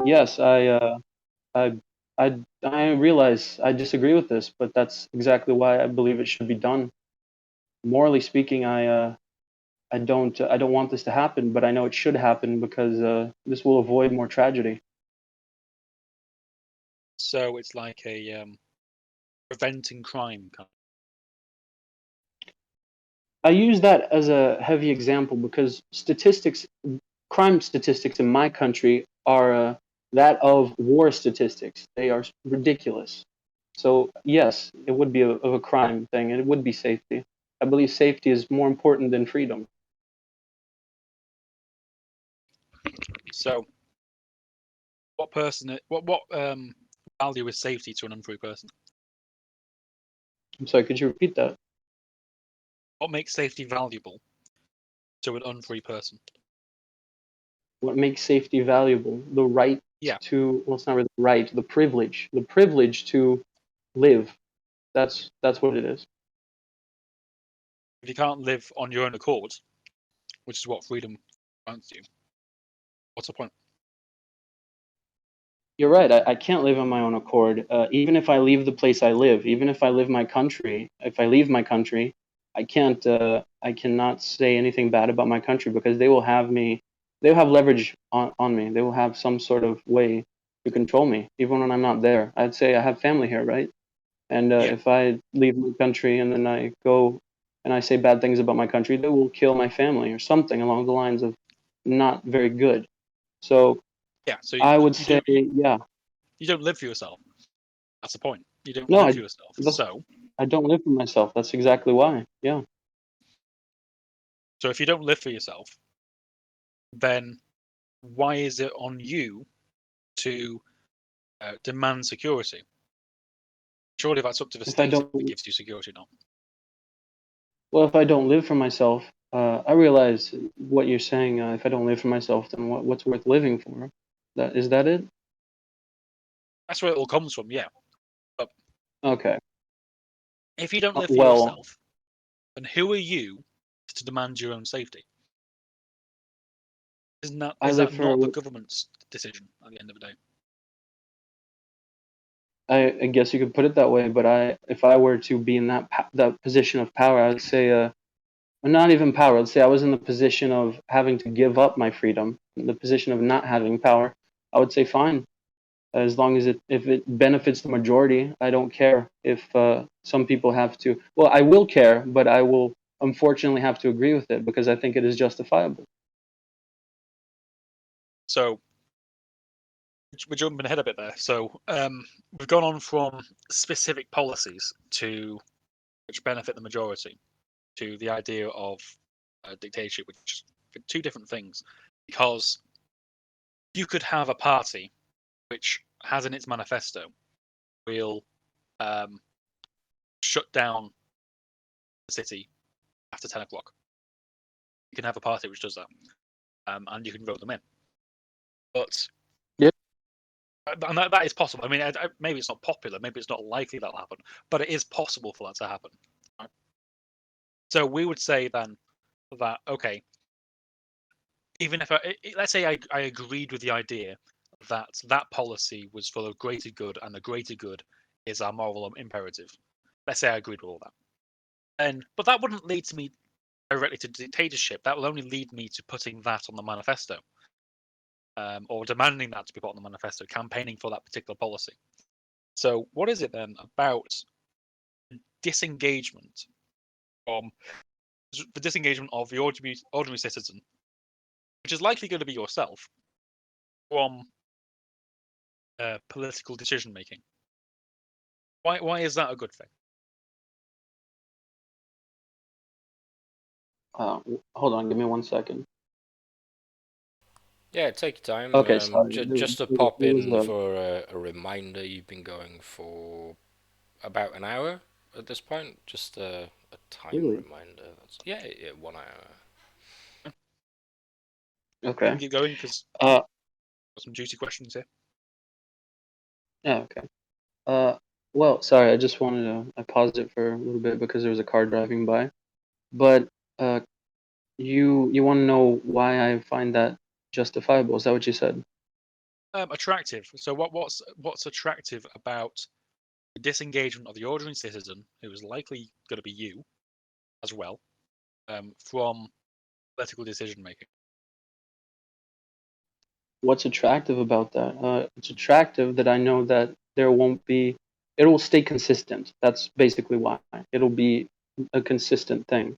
yes, I realize I disagree with this, but that's exactly why I believe it should be done. Morally speaking, I don't want this to happen, but I know it should happen because this will avoid more tragedy. So it's like a preventing crime kind. I use that as a heavy example because crime statistics in my country are that of war statistics. They are ridiculous. So yes, it would be of a crime thing, and it would be safety. I believe safety is more important than freedom. So, what value is safety to an unfree person? I'm sorry, could you repeat that? What makes safety valuable to an unfree person? What makes safety valuable? The right Yeah. to, well, it's not really the right, the privilege to live. That's what it is. If you can't live on your own accord, which is what freedom grants you, what's the point? You're right. I can't live on my own accord. Even if I leave the place I live, even if I leave my country, I can't. I cannot say anything bad about my country because they will have me. They'll have leverage on me. They will have some sort of way to control me, even when I'm not there. I'd say I have family here, right? And Yeah. if I leave my country and then I go and I say bad things about my country, they will kill my family or something along the lines of not very good. So Yeah. So I would say, yeah. you don't live for yourself. That's the point. You don't No, live for yourself. So I don't live for myself. That's exactly why. Yeah. if you don't live for yourself, then why is it on you to demand security? Surely that's up to the If I state if don't, it gives you security or not. well, if I don't live for myself, I realize what you're saying. If I don't live for myself, then what's worth living for? That it? That's where it all comes from, yeah. But Okay. if you don't live for Well, yourself, then who are you to demand your own safety? I Is live that for. not the government's decision at the end of the day? I guess you could put it that way. But if I were to be in that position of power, I would say, or not even power. Let's say I was in the position of having to give up my freedom, in the position of not having power. I would say, fine. As long as if it benefits the majority, I don't care if some people have to. Well, I will care, but I will unfortunately have to agree with it because I think it is justifiable. So we're jumping ahead a bit there. So we've gone on from specific policies to which benefit the majority to the idea of dictatorship, which are two different things. Because you could have a party which has in its manifesto will um, shut down the city after 10 o'clock. You can have a party which does that, and you can vote them in. But Yeah. and that is possible. I mean, maybe it's not popular, maybe it's not likely that'll happen, but it is possible for that to happen. Right? So we would say then that okay, even if let's say I agreed with the idea that that policy was for the greater good, and the greater good is our moral imperative. Let's say I agreed with all that, and but that wouldn't lead to me directly to dictatorship. That will only lead me to putting that on the manifesto, or demanding that to be put on the manifesto, campaigning for that particular policy. So, what is it then about disengagement from the disengagement of the ordinary citizen, which is likely going to be yourself, from political decision making? Why is that a good thing? Hold on, give me 1 second. Yeah, take your time. Okay, sorry. Just to There pop in was for a reminder, you've been going for about an hour at this point. Just a time really reminder. Yeah, 1 hour. We okay. can keep going because Uh, got some juicy questions here. yeah, okay. Uh, well, sorry. I just wanted to. I paused it for a little bit because there was a car driving by. But uh, you want to know why I find that justifiable? Is that what you said? Attractive. So what's attractive about the disengagement of the ordinary citizen, who is likely going to be you as well, from political decision making? What's attractive about that? It's attractive that I know that there won't be. It will stay consistent. That's basically why. It'll be a consistent thing.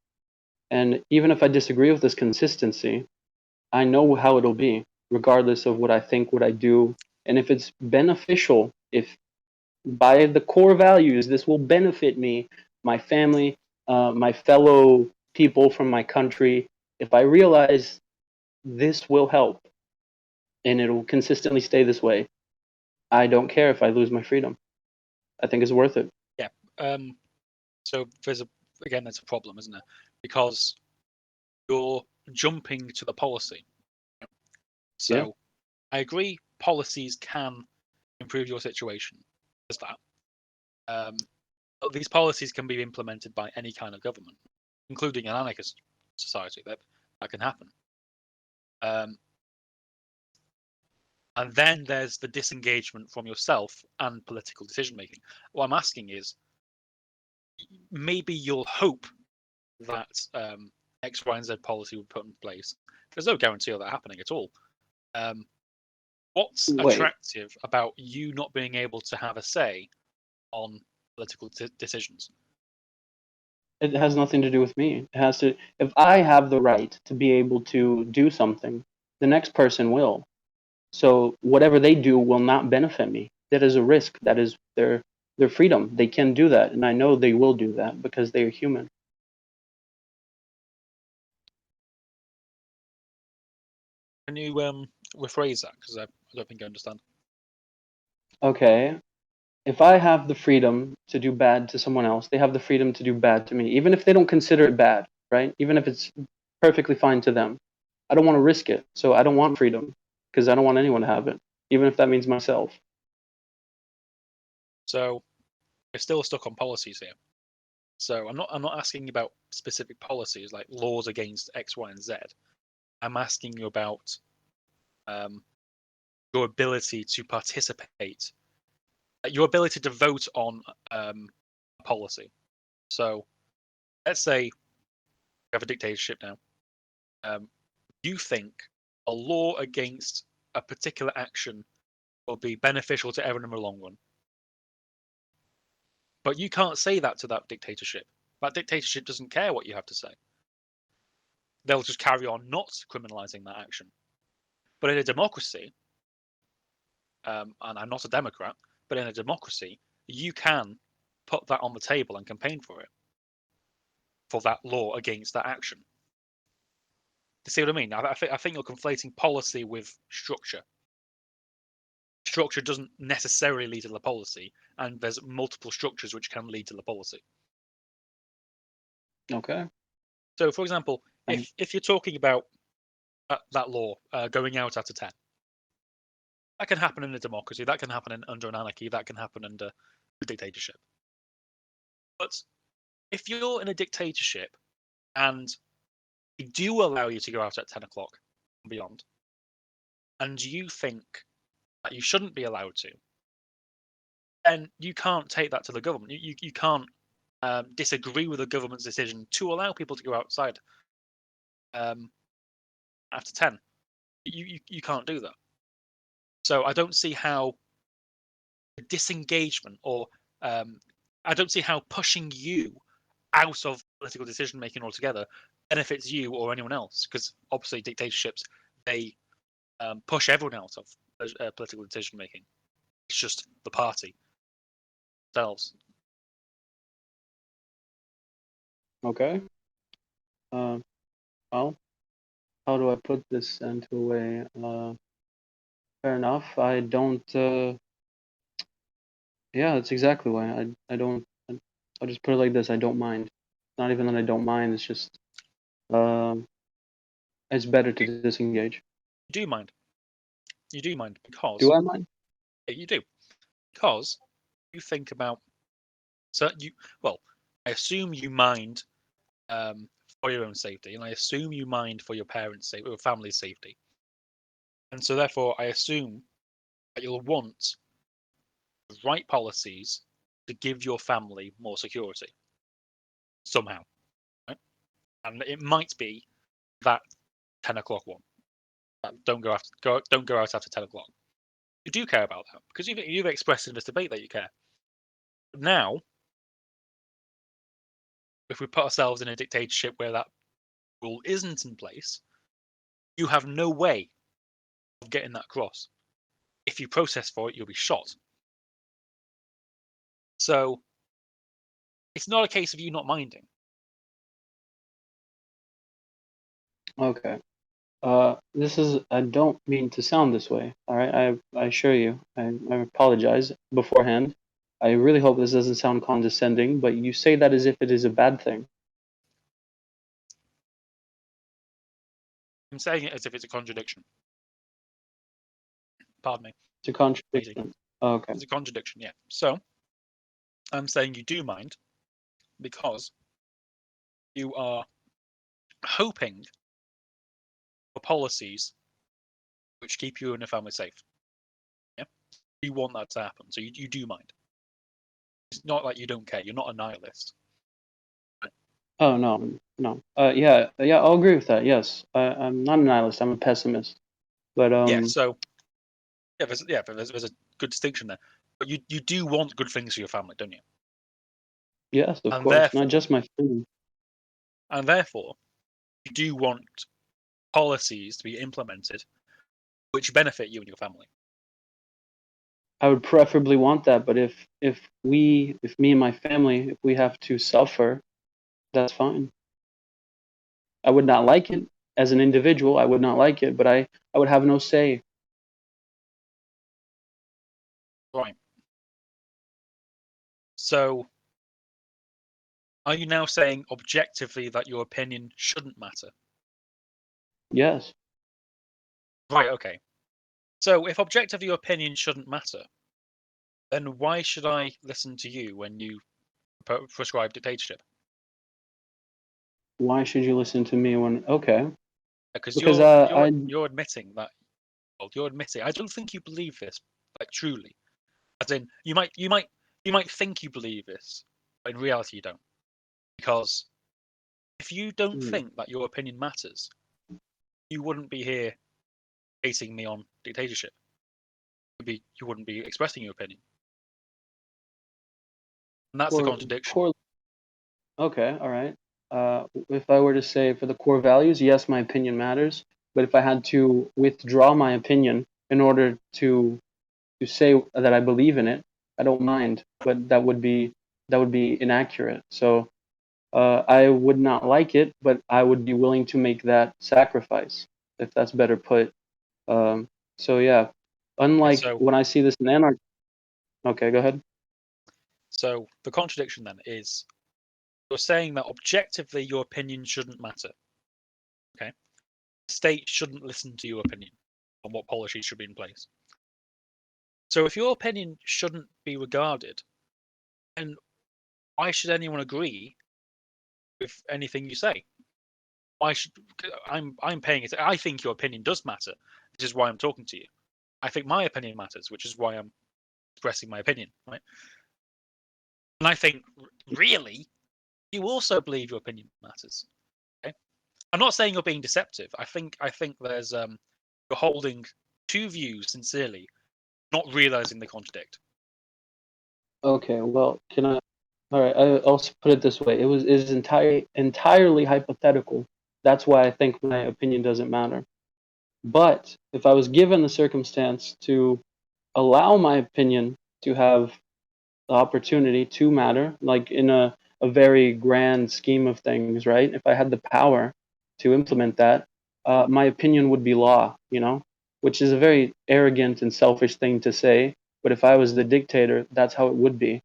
And even if I disagree with this consistency, I know how it'll be, regardless of what I think, what I do, and if it's beneficial. by the core values, this will benefit me, my family, my fellow people from my country. If I realize this will help and it will consistently stay this way, I don't care if I lose my freedom. I think it's worth it. Yeah. So there's a problem, isn't there? Because you're jumping to the policy. So Yeah. I agree, policies can improve your situation. There's that. But these policies can be implemented by any kind of government, including an anarchist society. That can happen. And then there's the disengagement from yourself and political decision making. What I'm asking is, maybe you'll hope that X, Y, and Z policy will put in place. There's no guarantee of that happening at all. What's Wait, attractive about you not being able to have a say on political decisions? it has nothing to do with me. It has to. If I have the right to be able to do something, the next person will. So whatever they do will not benefit me. That is a risk. That is their freedom. They can do that, and I know they will do that because they are human. Can you rephrase that? Because I don't think I understand. Okay, if I have the freedom to do bad to someone else, they have the freedom to do bad to me, even if they don't consider it bad, right? Even if it's perfectly fine to them. I don't want to risk it, so I don't want freedom because I don't want anyone to have it, even if that means myself. So we're still stuck on policies here. So I'm not asking about specific policies like laws against X, Y, and Z. I'm asking you about your ability to participate, your ability to vote on a policy. So let's say we have a dictatorship now. You think a law against a particular action will be beneficial to everyone in the long run. But you can't say that to that dictatorship. That dictatorship doesn't care what you have to say. They'll just carry on not criminalizing that action. But in a democracy, and I'm not a Democrat, but in a democracy, you can put that on the table and campaign for it, for that law against that action. You see what I mean? I think you're conflating policy with structure. Structure doesn't necessarily lead to the policy, and there's multiple structures which can lead to the policy. Okay. So, for example, if you're talking about that law going out after 10, that can happen in a democracy, that can happen under an anarchy, that can happen under a dictatorship. But if you're in a dictatorship and they do allow you to go out at 10 o'clock and beyond, and you think that you shouldn't be allowed to, then you can't take that to the government. You can't disagree with the government's decision to allow people to go outside after 10. You can't do that. So I don't see how disengagement or I don't see how pushing you out of political decision making altogether benefits you or anyone else, because obviously dictatorships, they push everyone out of political decision making. It's just the party themselves. Okay. Well, how do I put this into a way? Fair enough. I don't. Yeah, that's exactly why I don't. I'll just put it like this. I don't mind. Not even that I don't mind. It's just. It's better to disengage. You do mind. You do mind because Do I mind? you do, because you think about well, I assume you mind for your own safety, and I assume you mind for your parents' safety, or family's safety, and so therefore I assume that you'll want the right policies to give your family more security somehow, right? And it might be that 10 o'clock one. That don't go out after 10 o'clock. You do care about that because you've expressed in this debate that you care. Now, if we put ourselves in a dictatorship where that rule isn't in place, you have no way of getting that across. If you protest for it, you'll be shot. So it's not a case of you not minding. Okay. This is, I don't mean to sound this way, all right? I assure you, I apologize beforehand. I really hope this doesn't sound condescending, but you say that as if it is a bad thing. I'm saying it as if it's a contradiction. Pardon me. It's a contradiction. Okay. It's a contradiction, yeah. So I'm saying you do mind because you are hoping for policies which keep you and your family safe. Yeah, you want that to happen, so you do mind. It's not like you don't care. You're not a nihilist. Oh, no, no. Yeah, I'll agree with that. Yes, I'm not a nihilist. I'm a pessimist. But Yeah. So there's a good distinction there. But you do want good things for your family, don't you? yes, of And course, not therefore, just my family. you do want policies to be implemented which benefit you and your family. I would preferably want that, but if me and my family, if we have to suffer, that's fine. I would not like it as an individual. I would not like it, but I would have no say. Right. So, are you now saying objectively that your opinion shouldn't matter? Yes. Right, okay. So, if objectively your opinion shouldn't matter, then why should I listen to you when you prescribe dictatorship? Why should you listen to me when? Okay. Because Because you're admitting that. Well, you're admitting. I don't think you believe this, like truly. As in, you might think you believe this, but in reality you don't. Because if you don't think that your opinion matters, you wouldn't be here hating me on dictatorship. You wouldn't be expressing your opinion, and that's the contradiction. Okay, all right. If I were to say for the core values, yes, my opinion matters. But if I had to withdraw my opinion in order to say that I believe in it, I don't mind. But that would be inaccurate. So I would not like it, but I would be willing to make that sacrifice, if that's better put. Um, so yeah, Okay, unlike when I see this in Anarchy. Okay, go ahead. so the contradiction then is you're saying that objectively your opinion shouldn't matter. Okay, the state shouldn't listen to your opinion on what policies should be in place. So if your opinion shouldn't be regarded, then why should anyone agree with anything you say? Why should I'm paying it? I think your opinion does matter, which is why I'm talking to you. I think my opinion matters, which is why I'm expressing my opinion, right? And I think really, you also believe your opinion matters. Okay, I'm not saying you're being deceptive. I think there's you're holding two views sincerely, not realizing they contradict. Okay, well, can I? All right, I'll put it this way. It is entirely hypothetical. That's why I think my opinion doesn't matter. But if I was given the circumstance to allow my opinion to have the opportunity to matter, like in a very grand scheme of things, right? If I had the power to implement that, my opinion would be law, which is a very arrogant and selfish thing to say. But if I was the dictator, that's how it would be.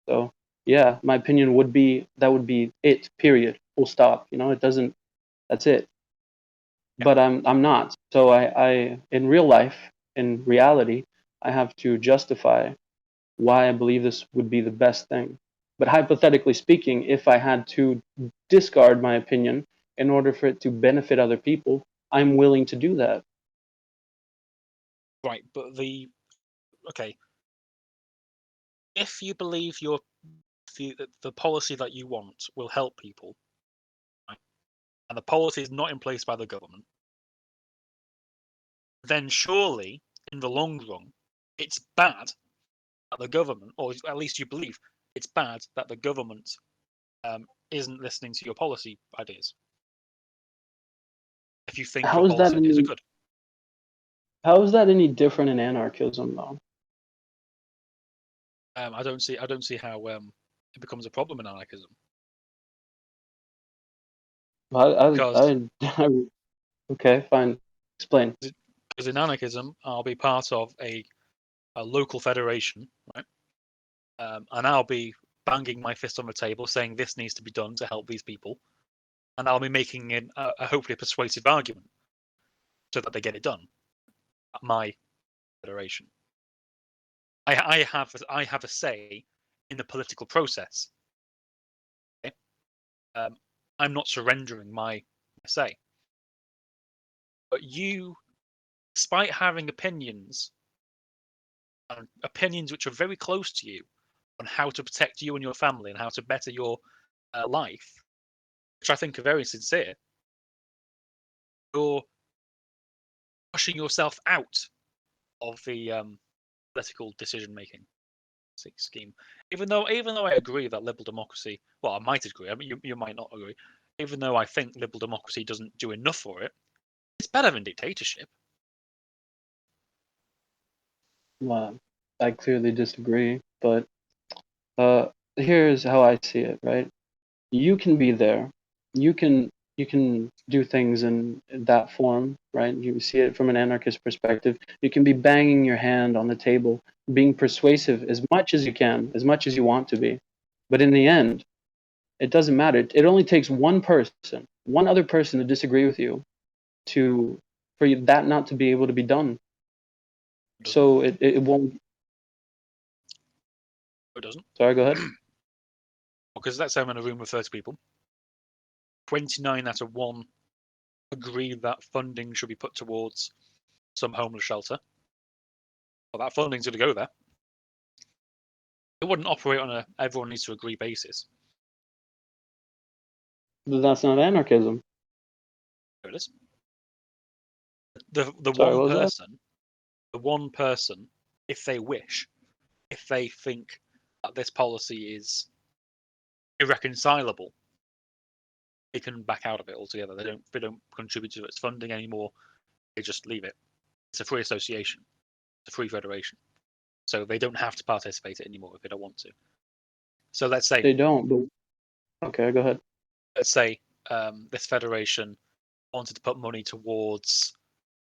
So yeah, my opinion would be that would be it. Period. Full stop. It doesn't. That's it. Yeah. But I'm not. So I in real life, in reality, I have to justify why I believe this would be the best thing. But hypothetically speaking, if I had to discard my opinion in order for it to benefit other people, I'm willing to do that. Right, but okay, if you believe the policy that you want will help people, right, and the policy is not in place by the government, then surely in the long run, it's bad that the government, or at least you believe it's bad that the government isn't listening to your policy ideas. If you think How your is that policy ideas are any good, how is that any different in anarchism though? I don't see how it becomes a problem in anarchism. Because Okay, fine. Explain. in anarchism, I'll be part of a local federation, right? And I'll be banging my fist on the table, saying this needs to be done to help these people, and I'll be making a hopefully persuasive argument so that they get it done. At my federation, I have a say in the political process. Okay? I'm not surrendering my say, but you, despite having opinions which are very close to you on how to protect you and your family and how to better your life, which I think are very sincere, you're pushing yourself out of the political decision making scheme. Even though I agree that liberal democracy, well, I might agree. I mean, you might not agree. Even though I think liberal democracy doesn't do enough for it, it's better than dictatorship. Well, I clearly disagree, but here's how I see it, right? You can be there. You can do things in that form, right? You see it from an anarchist perspective. You can be banging your hand on the table, being persuasive as much as you can, as much as you want to be. But in the end, it doesn't matter. It only takes one person, one other person to disagree with you for that not to be able to be done. So it won't. It doesn't. Sorry, go ahead. Because let's say I'm in a room with 30 people. 29 out of 1 agree that funding should be put towards some homeless shelter. Well, that funding's going to go there. It wouldn't operate on a everyone needs to agree basis. But that's not anarchism. There it is. The Sorry, one what was that? person, the one person, if they wish, if they think that this policy is irreconcilable, they can back out of it altogether. They don't contribute to its funding anymore. They just leave it. It's a free association. It's a free federation. So they don't have to participate anymore if they don't want to. So let's say They don't. But okay, go ahead. let's say this federation wanted to put money towards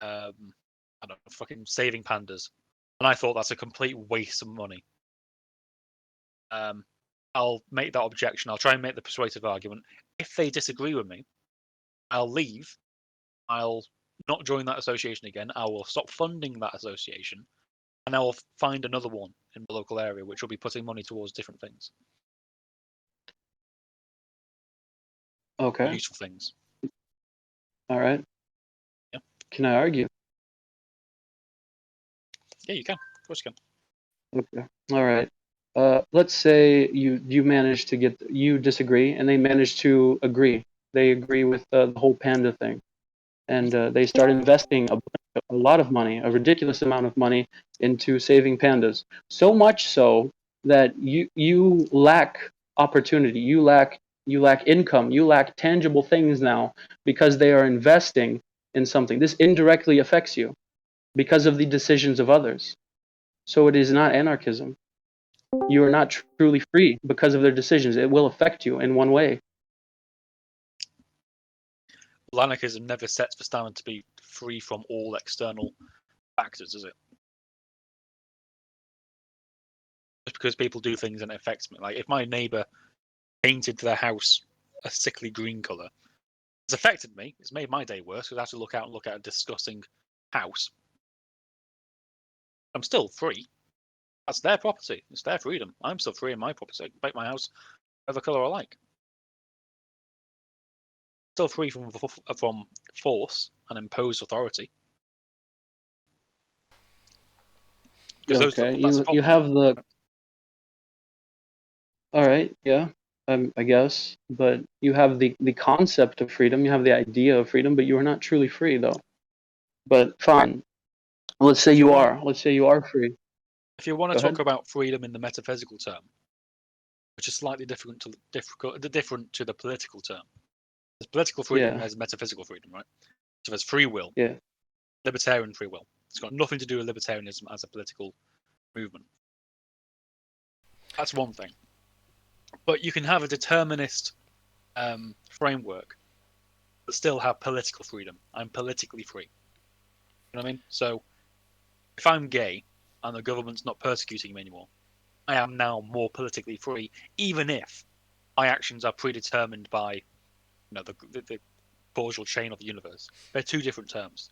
I don't know, fucking saving pandas, and I thought that's a complete waste of money. I'll make that objection. I'll try and make the persuasive argument. If they disagree with me, I'll leave. I'll not join that association again. I will stop funding that association, and I will find another one in the local area which will be putting money towards different things, Okay. useful things. All right. Yeah. Can I argue? Yeah, you can. Of course you can. Okay. All right. Let's say you manage to you disagree, and they manage to agree. They agree with the whole panda thing, and they start investing a lot of money, a ridiculous amount of money, into saving pandas. So much so that you lack opportunity, you lack income, you lack tangible things now because they are investing in something. This indirectly affects you because of the decisions of others. So it is not anarchism. You are not truly free because of their decisions. It will affect you in one way. Well, anarchism never sets the standard to be free from all external factors, does it? Just because people do things and it affects me. Like if my neighbour painted their house a sickly green colour, it's affected me. It's made my day worse because I have to look out and look at a disgusting house. I'm still free. That's their property. It's their freedom. I'm still free in my property. I can paint my house whatever colour I like. Still free from force and imposed authority. Because Okay, that's the you problem. have the. All right, yeah, I guess, but you have the concept of freedom. You have the idea of freedom, but you are not truly free, though. But fine, let's say you are. Let's say you are free. If you want to Go talk ahead. about freedom in the metaphysical term, which is slightly different to the political term. There's political freedom, Yeah, there's metaphysical freedom, right? So there's free will, yeah. libertarian free will. It's got nothing to do with libertarianism as a political movement. That's one thing. But you can have a determinist framework, but still have political freedom. I'm politically free. You know what I mean? So if I'm gay and the government's not persecuting me anymore, I am now more politically free, even if my actions are predetermined by the causal chain of the universe. They're two different terms.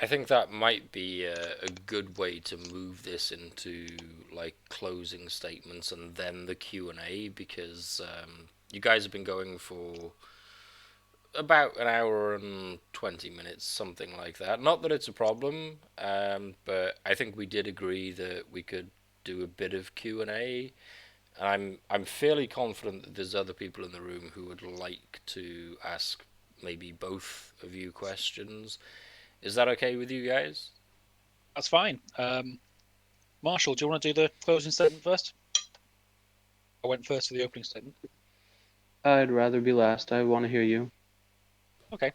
I think that might be a good way to move this into like closing statements and then the Q&A, because you guys have been going for about an hour and 20 minutes, something like that. Not that it's a problem, but I think we did agree that we could do a bit of Q&A. I'm fairly confident that there's other people in the room who would like to ask maybe both of you questions. Is that okay with you guys? That's fine. Marshall, do you want to do the closing statement first? I went first for the opening statement. I'd rather be last. I want to hear you. Okay.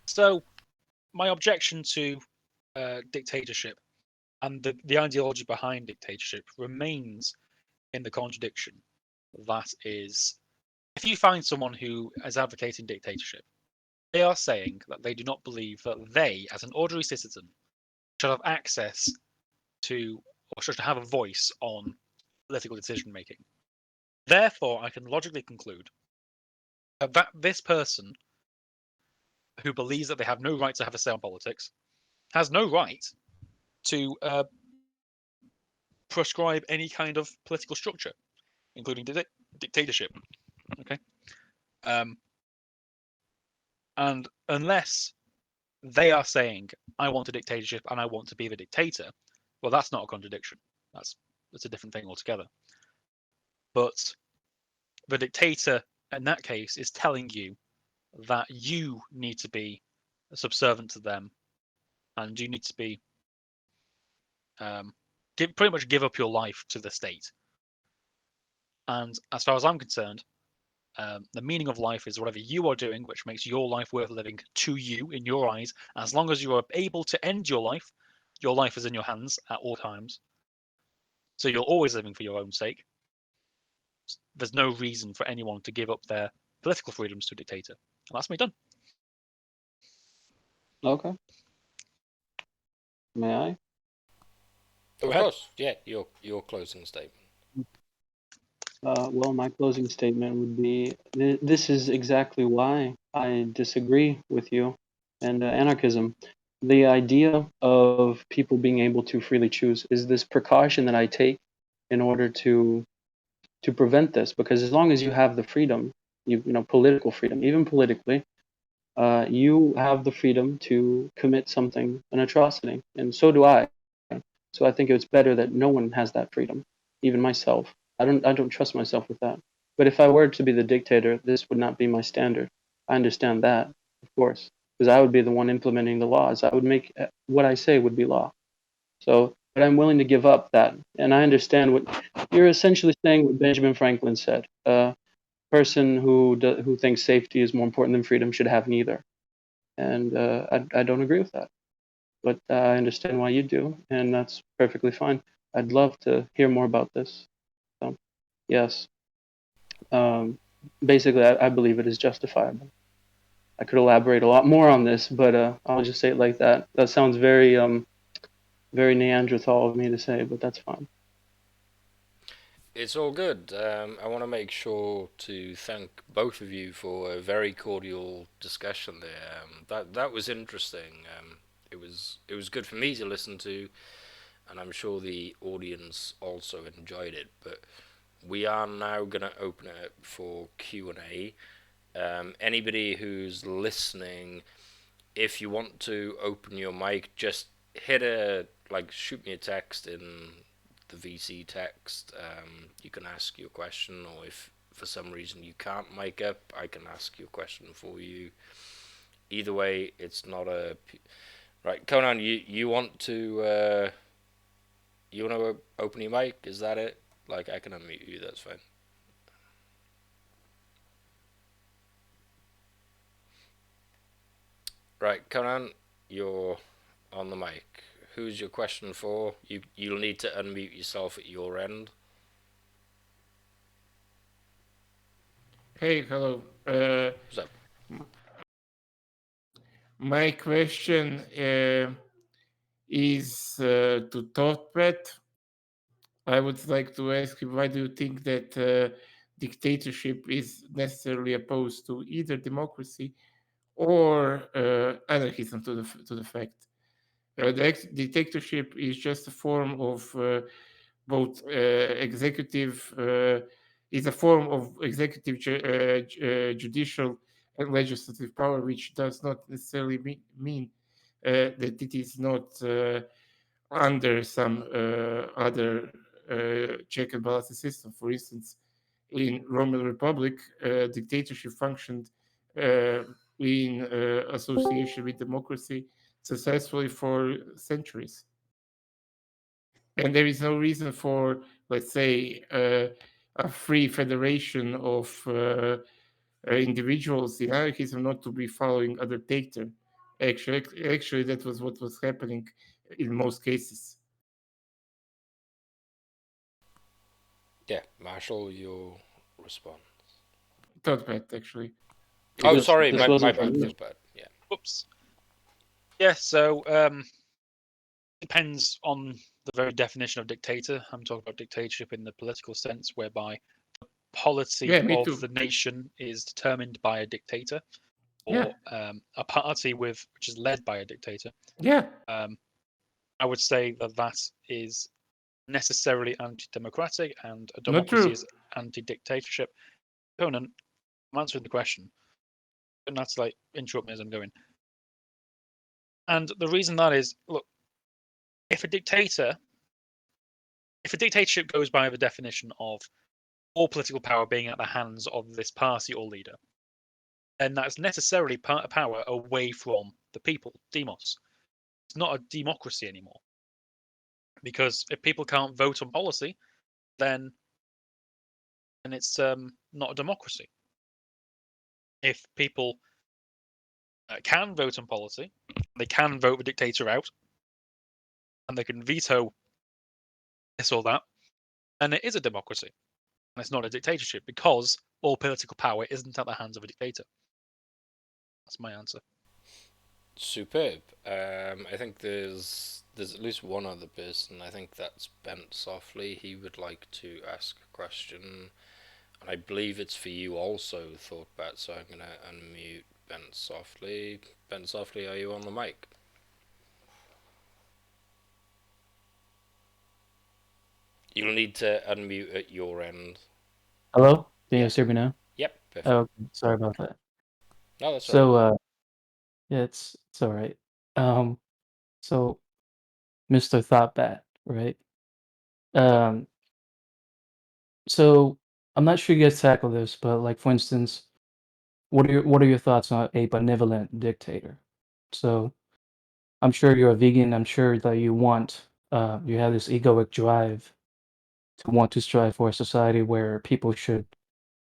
So, my objection to dictatorship and the ideology behind dictatorship remains in the contradiction. That is, if you find someone who is advocating dictatorship, they are saying that they do not believe that they, as an ordinary citizen, should have access to or should have a voice on political decision making. Therefore, I can logically conclude that this person who believes that they have no right to have a say on politics has no right to prescribe any kind of political structure, including dictatorship. Okay, and unless they are saying, "I want a dictatorship and I want to be the dictator," well, that's not a contradiction. That's a different thing altogether. But the dictator, in that case, is telling you that you need to be subservient to them, and you need to be pretty much give up your life to the state. And as far as I'm concerned, the meaning of life is whatever you are doing, which makes your life worth living to you in your eyes. As long as you are able to end your life is in your hands at all times. So you're always living for your own sake. There's no reason for anyone to give up their political freedoms to a dictator. And that's me done. Okay. May I? Of course, yeah. Your closing statement. Well, my closing statement would be this is exactly why I disagree with you and anarchism. The idea of people being able to freely choose is this precaution that I take in order to prevent this, because as long as you have the freedom, political freedom, even politically, you have the freedom to commit something, an atrocity, and so do I. So I think it's better that no one has that freedom, even myself. I don't trust myself with that. But if I were to be the dictator, this would not be my standard. I understand that, of course, because I would be the one implementing the laws. I would make what I say would be law. So, but I'm willing to give up that, and I understand what you're essentially saying. What Benjamin Franklin said: a person who thinks safety is more important than freedom should have neither. And I don't agree with that, but I understand why you do, and that's perfectly fine. I'd love to hear more about this. So, yes, um, basically, I believe it is justifiable. I could elaborate a lot more on this, but I'll just say it like that. That sounds very Neanderthal of me to say, but that's fine. It's all good. I want to make sure to thank both of you for a very cordial discussion there. That was interesting. It was good for me to listen to, and I'm sure the audience also enjoyed it. But we are now going to open it up for Q&A. Anybody who's listening, if you want to open your mic, just shoot me a text in the VC text. You can ask your question, or if for some reason you can't mic up, I can ask your question for you. Either way, it's not a right. Conan, you want to open your mic? Is that it? Like, I can unmute you. That's fine. Right, Conan, you're on the mic. Who's your question for? You'll need to unmute yourself at your end. Hey, hello. What's up? My question is to Thoughtpet. I would like to ask you, why do you think that dictatorship is necessarily opposed to either democracy or anarchism? To the fact, dictatorship is just a form of both executive, is a form of executive, judicial, and legislative power, which does not necessarily mean that it is not under some other check and balance system. For instance, in Roman Republic, dictatorship functioned uh, in association with democracy successfully for centuries. And there is no reason for, let's say, a free federation of individuals in anarchism not to be following a dictator. Actually, that was what was happening in most cases. Yeah, Marshall, your response. Thought that actually. Oh, This sorry, this my wasn't for bad, me. my bad. Yeah. Whoops. Yeah, so depends on the very definition of dictator. I'm talking about dictatorship in the political sense, whereby policy Yeah, me of too. the nation is determined by a dictator, Yeah, or a party which is led by a dictator. yeah, I would say that that is necessarily anti-democratic, and a not democracy true. is anti-dictatorship. Conan, I'm answering the question, and that's like interrupt me as I'm going. And the reason that is, look, if a dictatorship goes by the definition of all political power being at the hands of this party or leader, then that's necessarily power away from the people, demos. It's not a democracy anymore. Because if people can't vote on policy, then it's not a democracy. If people can vote on policy, they can vote the dictator out, and they can veto this or that, then it is a democracy. And it's not a dictatorship because all political power isn't at the hands of a dictator. That's my answer. Superb. I think there's at least one other person. I think that's Bent Softly. He would like to ask a question, and I believe it's for you also, Thoughtbat. So I'm gonna unmute Bent Softly. Bent Softly, are you on the mic? You'll need to unmute at your end. Hello? Can you Yeah. guys hear me now? Yep. Perfect. Oh, okay. Sorry about that. No, that's all right. So, yeah, it's all right. Um, so Mr. Thoughtbat, right? Um, so I'm not sure you guys tackle this, but like for instance, what are your thoughts on a benevolent dictator? So I'm sure you're a vegan. I'm sure that you have this egoic drive to want to strive for a society where people should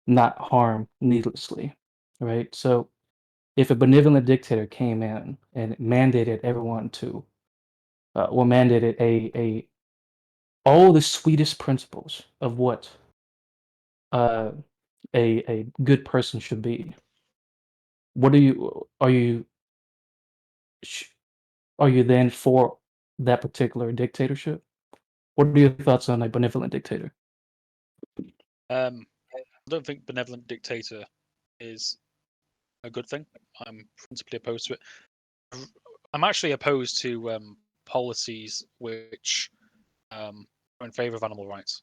not harm needlessly, right? So if a benevolent dictator came in and mandated everyone to, or mandated a all the sweetest principles of what uh, a good person should be, what sh- are you then for that particular dictatorship? What are your thoughts on a benevolent dictator? I don't think benevolent dictator is a good thing. I'm principally opposed to it. I'm actually opposed to policies which are in favor of animal rights.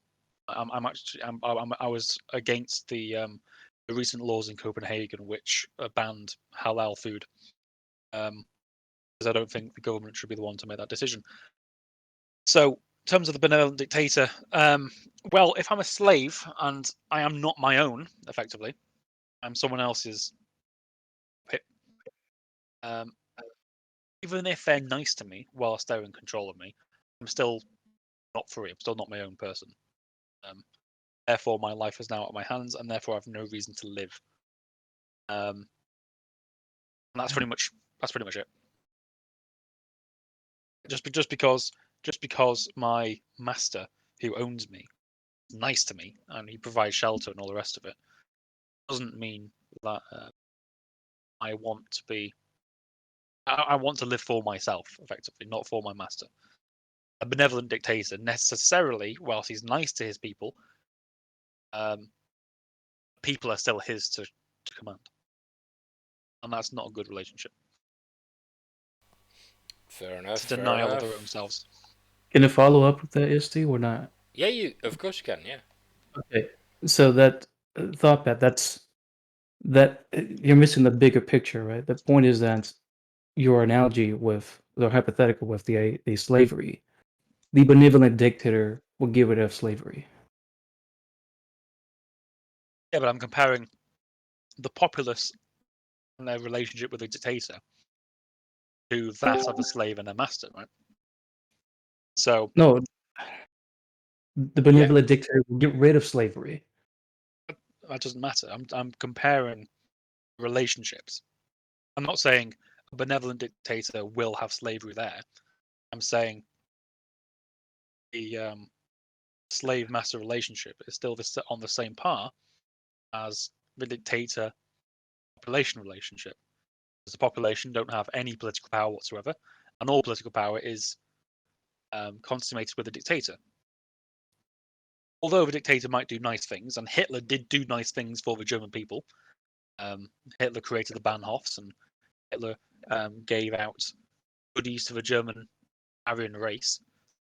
I'm actually I was against the recent laws in Copenhagen which banned halal food. Because I don't think the government should be the one to make that decision. So, in terms of the benevolent dictator, well, if I'm a slave and I am not my own, effectively, I'm someone else's pit. Um, even if they're nice to me whilst they're in control of me, I'm still not free. I'm still not my own person. Um, Therefore, my life is now out of my hands, and therefore, I have no reason to live. And that's pretty much it. Just because my master, who owns me, is nice to me and he provides shelter and all the rest of it, doesn't mean that I want to be. I want to live for myself, effectively, not for my master. A benevolent dictator necessarily, whilst he's nice to his people, people are still his to command, and that's not a good relationship. Fair enough. It's a denial of their own selves. Can I follow up with that, Isti, or not? Yeah, of course you can. Yeah. Okay. So that thought that you're missing the bigger picture, right? The point is that your analogy with the hypothetical with the slavery, the benevolent dictator will get rid of slavery. Yeah, but I'm comparing the populace and their relationship with the dictator to that of a slave and a master, right? So No, the benevolent dictator will get rid of slavery. that doesn't matter. I'm comparing relationships. I'm not saying a benevolent dictator will have slavery there. I'm saying the slave master relationship is still on the same par as the dictator population relationship. Because the population don't have any political power whatsoever, and all political power is consummated with the dictator. Although the dictator might do nice things, and Hitler did do nice things for the German people. Hitler created the Bahnhofs, and Hitler gave out goodies to the German Aryan race,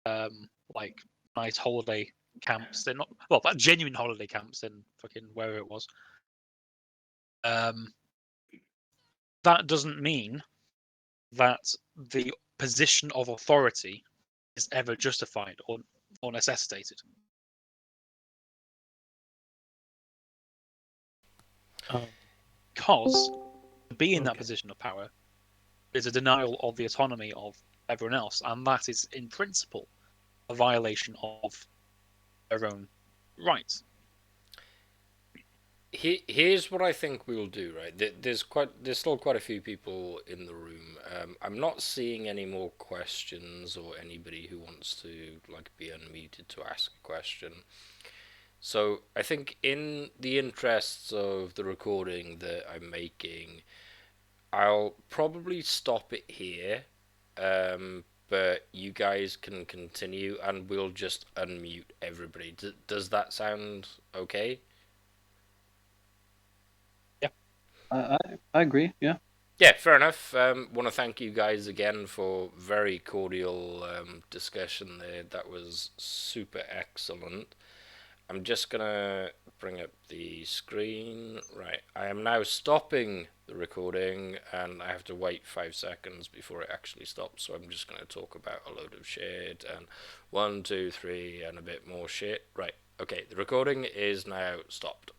like nice holiday camps. They're not genuine holiday camps in fucking wherever it was. That doesn't mean that the position of authority is ever justified or necessitated. Because to be in that position of power is a denial of the autonomy of everyone else, and that is in principle a violation of their own rights. Here's what I think we'll do. Right, there's still quite a few people in the room. I'm not seeing any more questions or anybody who wants to be unmuted to ask a question. So I think in the interests of the recording that I'm making, I'll probably stop it here. But you guys can continue, and we'll just unmute everybody. Does that sound okay? I agree. Yeah. Yeah, fair enough. Want to thank you guys again for very cordial discussion there. That was super excellent. I'm just gonna bring up the screen. Right, I am now stopping the recording, and I have to wait 5 seconds before it actually stops. So I'm just gonna talk about a load of shit and 1, 2, 3, and a bit more shit. Right, okay, the recording is now stopped.